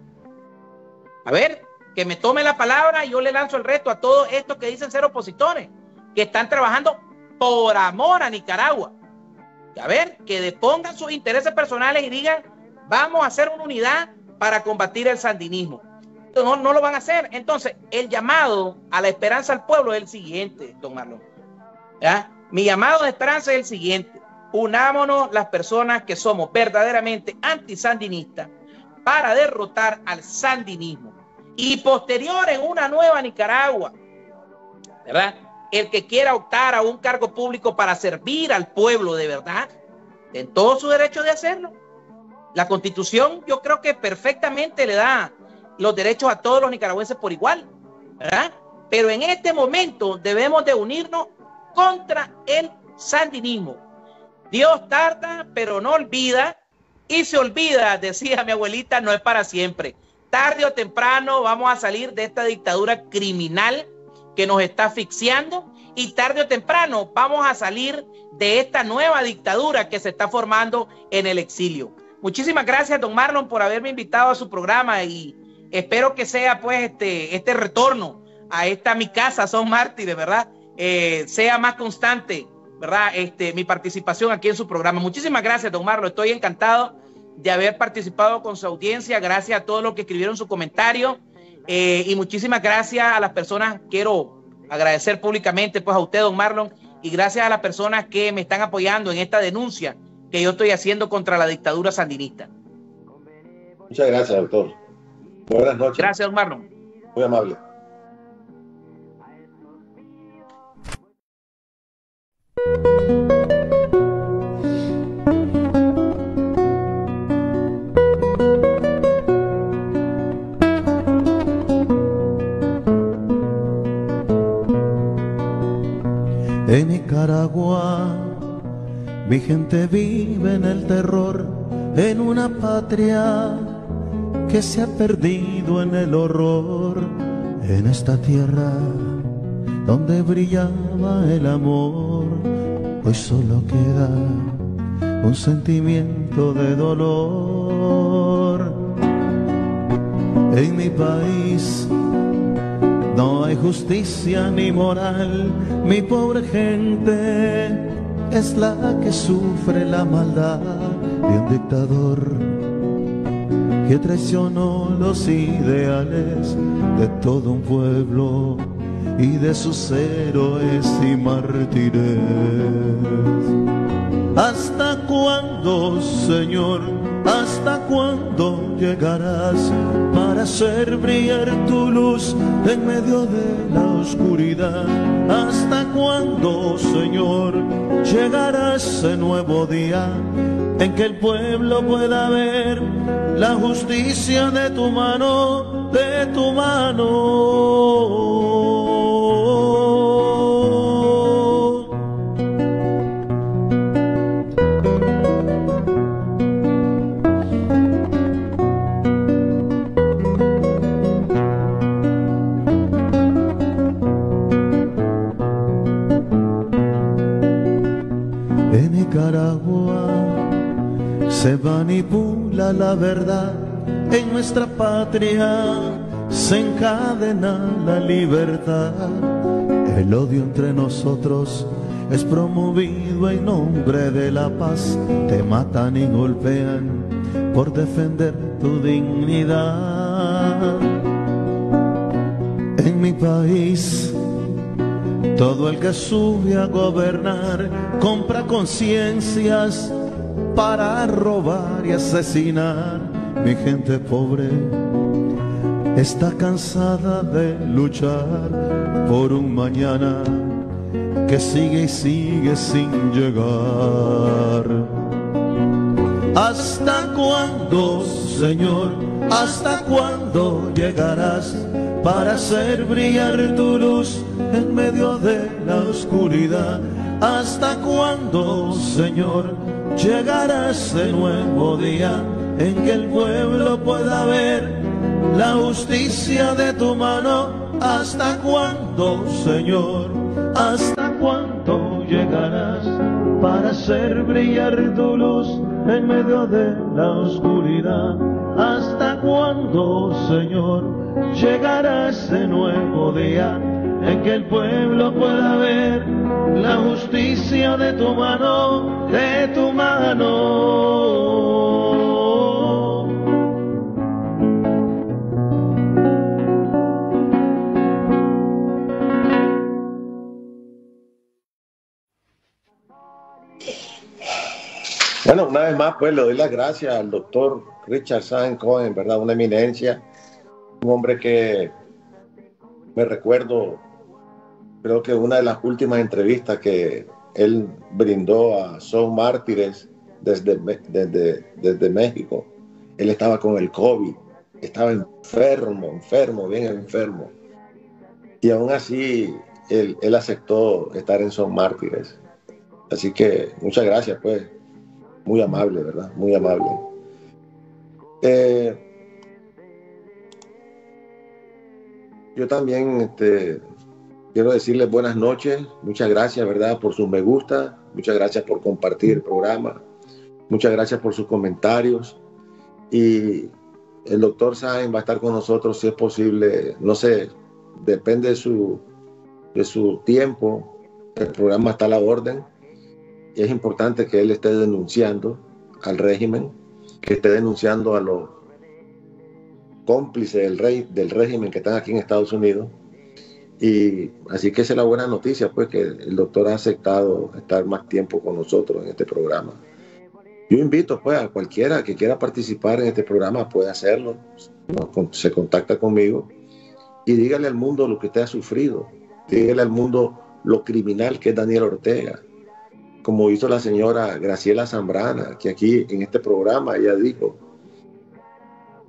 A ver, que me tome la palabra y yo le lanzo el reto a todos estos que dicen ser opositores, que están trabajando por amor a Nicaragua. A ver, que depongan sus intereses personales y digan, vamos a hacer una unidad para combatir el sandinismo. No lo van a hacer. Entonces, el llamado a la esperanza al pueblo es el siguiente, don Marlon. ¿Ya? Mi llamado de esperanza es el siguiente. Unámonos las personas que somos verdaderamente antisandinistas para derrotar al sandinismo. Y posterior en una nueva Nicaragua, ¿verdad?, el que quiera optar a un cargo público para servir al pueblo de verdad, en todo su derecho de hacerlo. La Constitución yo creo que perfectamente le da los derechos a todos los nicaragüenses por igual, ¿verdad? Pero en este momento debemos de unirnos contra el sandinismo. Dios tarda, pero no olvida, y se olvida, decía mi abuelita, no es para siempre. Tarde o temprano vamos a salir de esta dictadura criminal que nos está asfixiando, y tarde o temprano vamos a salir de esta nueva dictadura que se está formando en el exilio. Muchísimas gracias, don Marlon, por haberme invitado a su programa, y espero que sea pues este retorno a esta mi casa, Son Mártires, ¿verdad? Sea más constante, ¿verdad? Mi participación aquí en su programa. Muchísimas gracias, don Marlon. Estoy encantado de haber participado con su audiencia. Gracias a todos los que escribieron su comentario. Y muchísimas gracias a las personas, quiero agradecer públicamente pues a usted, don Marlon, y gracias a las personas que me están apoyando en esta denuncia que yo estoy haciendo contra la dictadura sandinista. Muchas gracias, doctor. Buenas noches. Gracias, don Marlon. Muy amable. En Nicaragua, mi gente vive en el terror, en una patria que se ha perdido en el horror, en esta tierra donde brillaba el amor, hoy solo queda un sentimiento de dolor. En mi país no hay justicia ni moral, mi pobre gente es la que sufre la maldad de un dictador que traicionó los ideales de todo un pueblo y de sus héroes y mártires. ¿Hasta cuándo, Señor? ¿Hasta cuándo llegarás para hacer brillar tu luz en medio de la oscuridad? ¿Hasta cuándo, Señor, llegará ese nuevo día en que el pueblo pueda ver la justicia de tu mano, de tu mano? En Nicaragua se manipula la verdad, en nuestra patria se encadena la libertad. El odio entre nosotros es promovido en nombre de la paz. Te matan y golpean por defender tu dignidad. En mi país, todo el que sube a gobernar compra conciencias para robar y asesinar. Mi gente pobre está cansada de luchar por un mañana que sigue y sigue sin llegar. ¿Hasta cuándo, Señor? ¿Hasta cuándo llegarás para hacer brillar tu luz en medio de la oscuridad? ¿Hasta cuándo, Señor, llegará ese nuevo día en que el pueblo pueda ver la justicia de tu mano? ¿Hasta cuándo, Señor? ¿Hasta cuándo llegarás para hacer brillar tu luz en medio de la oscuridad? ¿Hasta cuándo, Señor, llegará ese nuevo día en que el pueblo pueda ver la justicia de tu mano, de tu mano? Bueno, una vez más, pues le doy las gracias al doctor Richard Sáenz Cohen, ¿verdad? Una eminencia, un hombre que me recuerdo, creo que una de las últimas entrevistas que él brindó a Son Mártires desde México. Él estaba con el COVID, estaba enfermo, bien enfermo. Y aún así, él aceptó estar en Son Mártires. Así que muchas gracias, pues. Muy amable, ¿verdad? Muy amable. Yo también quiero decirles buenas noches. Muchas gracias, ¿verdad? Por sus me gusta. Muchas gracias por compartir el programa. Muchas gracias por sus comentarios. Y el doctor Sáenz va a estar con nosotros si es posible. No sé, depende de su tiempo. El programa está a la orden. Y es importante que él esté denunciando al régimen, que esté denunciando a los cómplices del régimen que están aquí en Estados Unidos. Y así que esa es la buena noticia, pues, que el doctor ha aceptado estar más tiempo con nosotros en este programa. Yo invito, pues, a cualquiera que quiera participar en este programa, puede hacerlo. Se contacta conmigo y dígale al mundo lo que usted ha sufrido. Dígale al mundo lo criminal que es Daniel Ortega. Como hizo la señora Graciela Zambrana, que aquí en este programa ella dijo,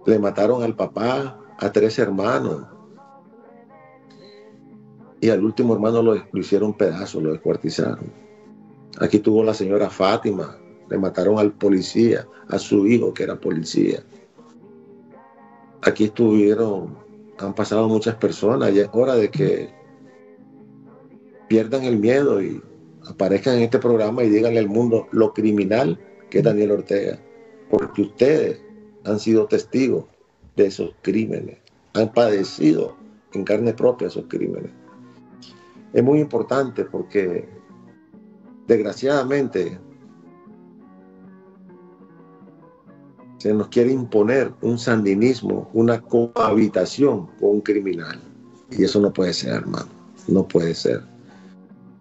le mataron al papá, a 3 hermanos, y al último hermano lo hicieron pedazos, lo descuartizaron. Aquí tuvo la señora Fátima, le mataron al policía, a su hijo que era policía. Aquí han pasado muchas personas, y es hora de que pierdan el miedo y aparezcan en este programa y díganle al mundo lo criminal que es Daniel Ortega, porque ustedes han sido testigos de esos crímenes, han padecido en carne propia esos crímenes. Es muy importante porque desgraciadamente se nos quiere imponer un sandinismo, una cohabitación con un criminal, y eso no puede ser, hermano, no puede ser.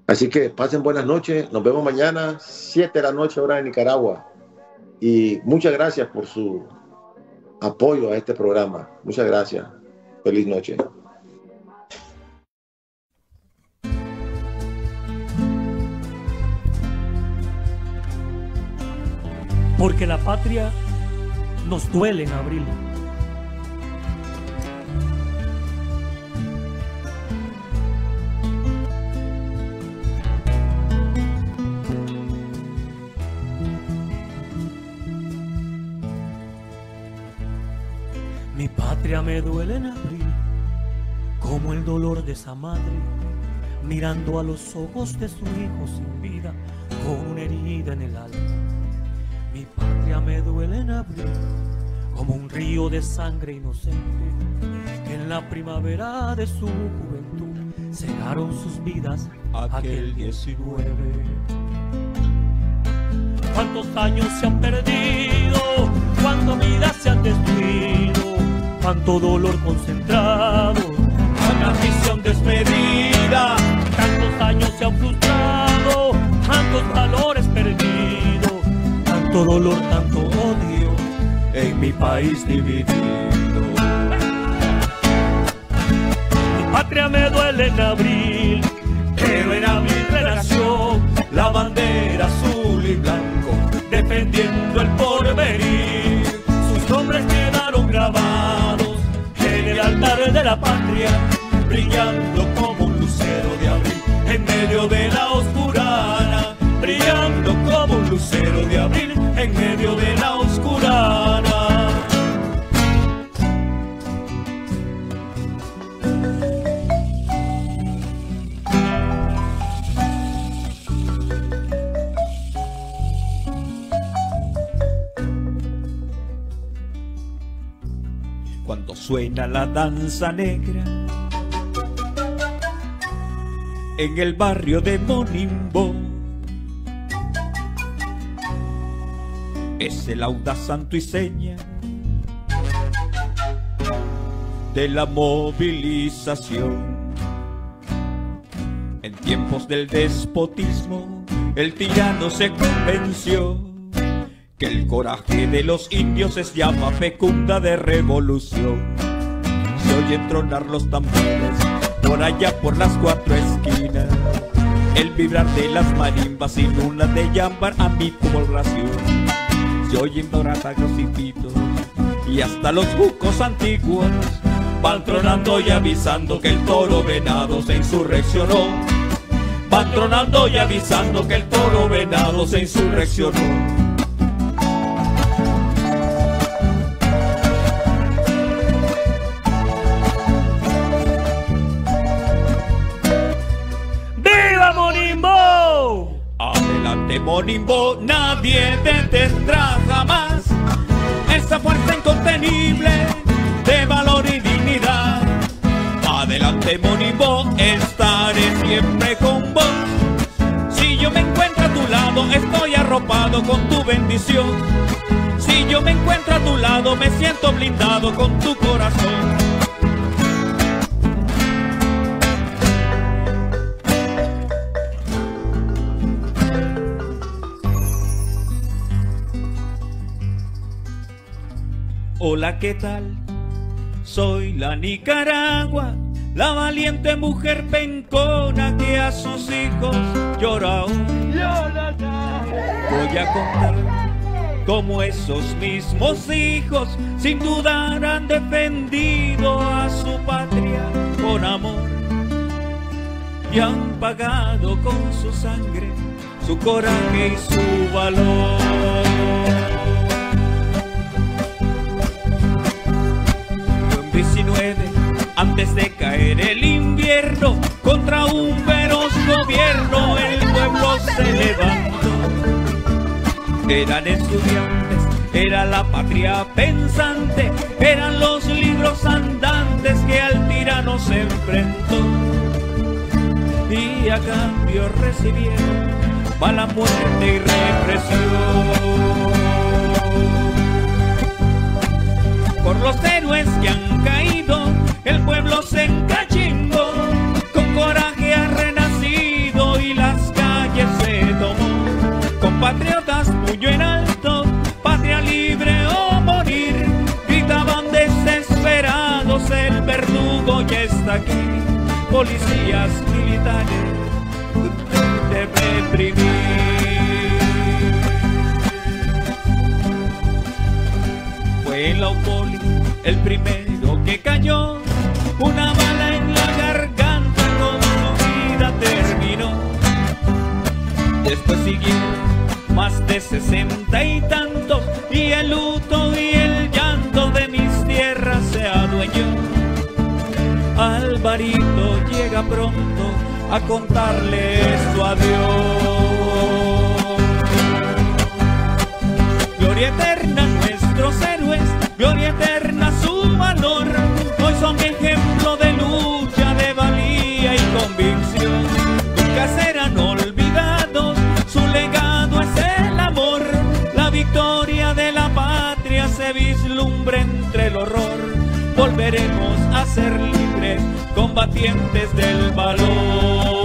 Así que pasen buenas noches, nos vemos mañana, 7 de la noche, hora de Nicaragua. Y muchas gracias por su apoyo a este programa. Muchas gracias. Feliz noche. Porque la patria nos duele en abril. Mi patria me duele en abril, como el dolor de esa madre, mirando a los ojos de su hijo sin vida, con una herida en el alma. Mi patria me duele en abril, como un río de sangre inocente, que en la primavera de su juventud cegaron sus vidas aquel 19. ¿Cuántos años se han perdido? ¿Cuántas vidas se han destruido? ¿Cuánto dolor concentrado? ¿Cuánta ambición desmedida? Tantos años se han frustrado, tantos valores perdidos, tanto dolor, tanto odio en mi país dividido. Mi patria me duele en abril, pero en abril renació la bandera azul y blanco, defendiendo el porvenir. Sus nombres quedaron grabados en el altar de la patria, brillando como un lucero de abril en medio de la oscurana, brillando como un lucero de abril en medio de la oscurana. Cuando suena la danza negra en el barrio de Monimbo, es el audaz santo y seña de la movilización. En tiempos del despotismo, el tirano se convenció que el coraje de los indios es llama fecunda de revolución. Se oyen tronar los tambores por allá por las cuatro esquinas, el vibrar de las marimbas y lunas de llamar a mi población. Se oyen doratas y pitos y hasta los bucos antiguos van tronando y avisando que el toro venado se insurreccionó. Van tronando y avisando que el toro venado se insurreccionó. Adelante Monimbo, nadie detendrá jamás esa fuerza incontenible de valor y dignidad. Adelante Monimbo, estaré siempre con vos. Si yo me encuentro a tu lado, estoy arropado con tu bendición. Si yo me encuentro a tu lado, me siento blindado con tu corazón. Hola, ¿qué tal? Soy la Nicaragua, la valiente mujer pencona que a sus hijos llora hoy. Voy a contar cómo esos mismos hijos sin dudar han defendido a su patria con amor y han pagado con su sangre, su coraje y su valor. 19, antes de caer el invierno, contra un feroz gobierno el pueblo se levantó. Eran estudiantes, era la patria pensante, eran los libros andantes que al tirano se enfrentó. Y a cambio recibieron mala muerte y represión. Por los héroes que han caído, el pueblo se encachingó, con coraje ha renacido y las calles se tomó. Compatriotas, puño en alto, patria libre o morir, gritaban desesperados, el verdugo ya está aquí. Policías militares de reprimir. Fue el Laupoli el primero que cayó, una bala en la garganta con su vida terminó. Después siguieron más de 60 y tantos, y el luto y el llanto de mis tierras se adueñó. Alvarito llega pronto a contarle su adiós. Gloria eterna a nuestros héroes, gloria eterna su valor. Hoy son ejemplo de lucha, de valía y volveremos a ser libres, combatientes del valor.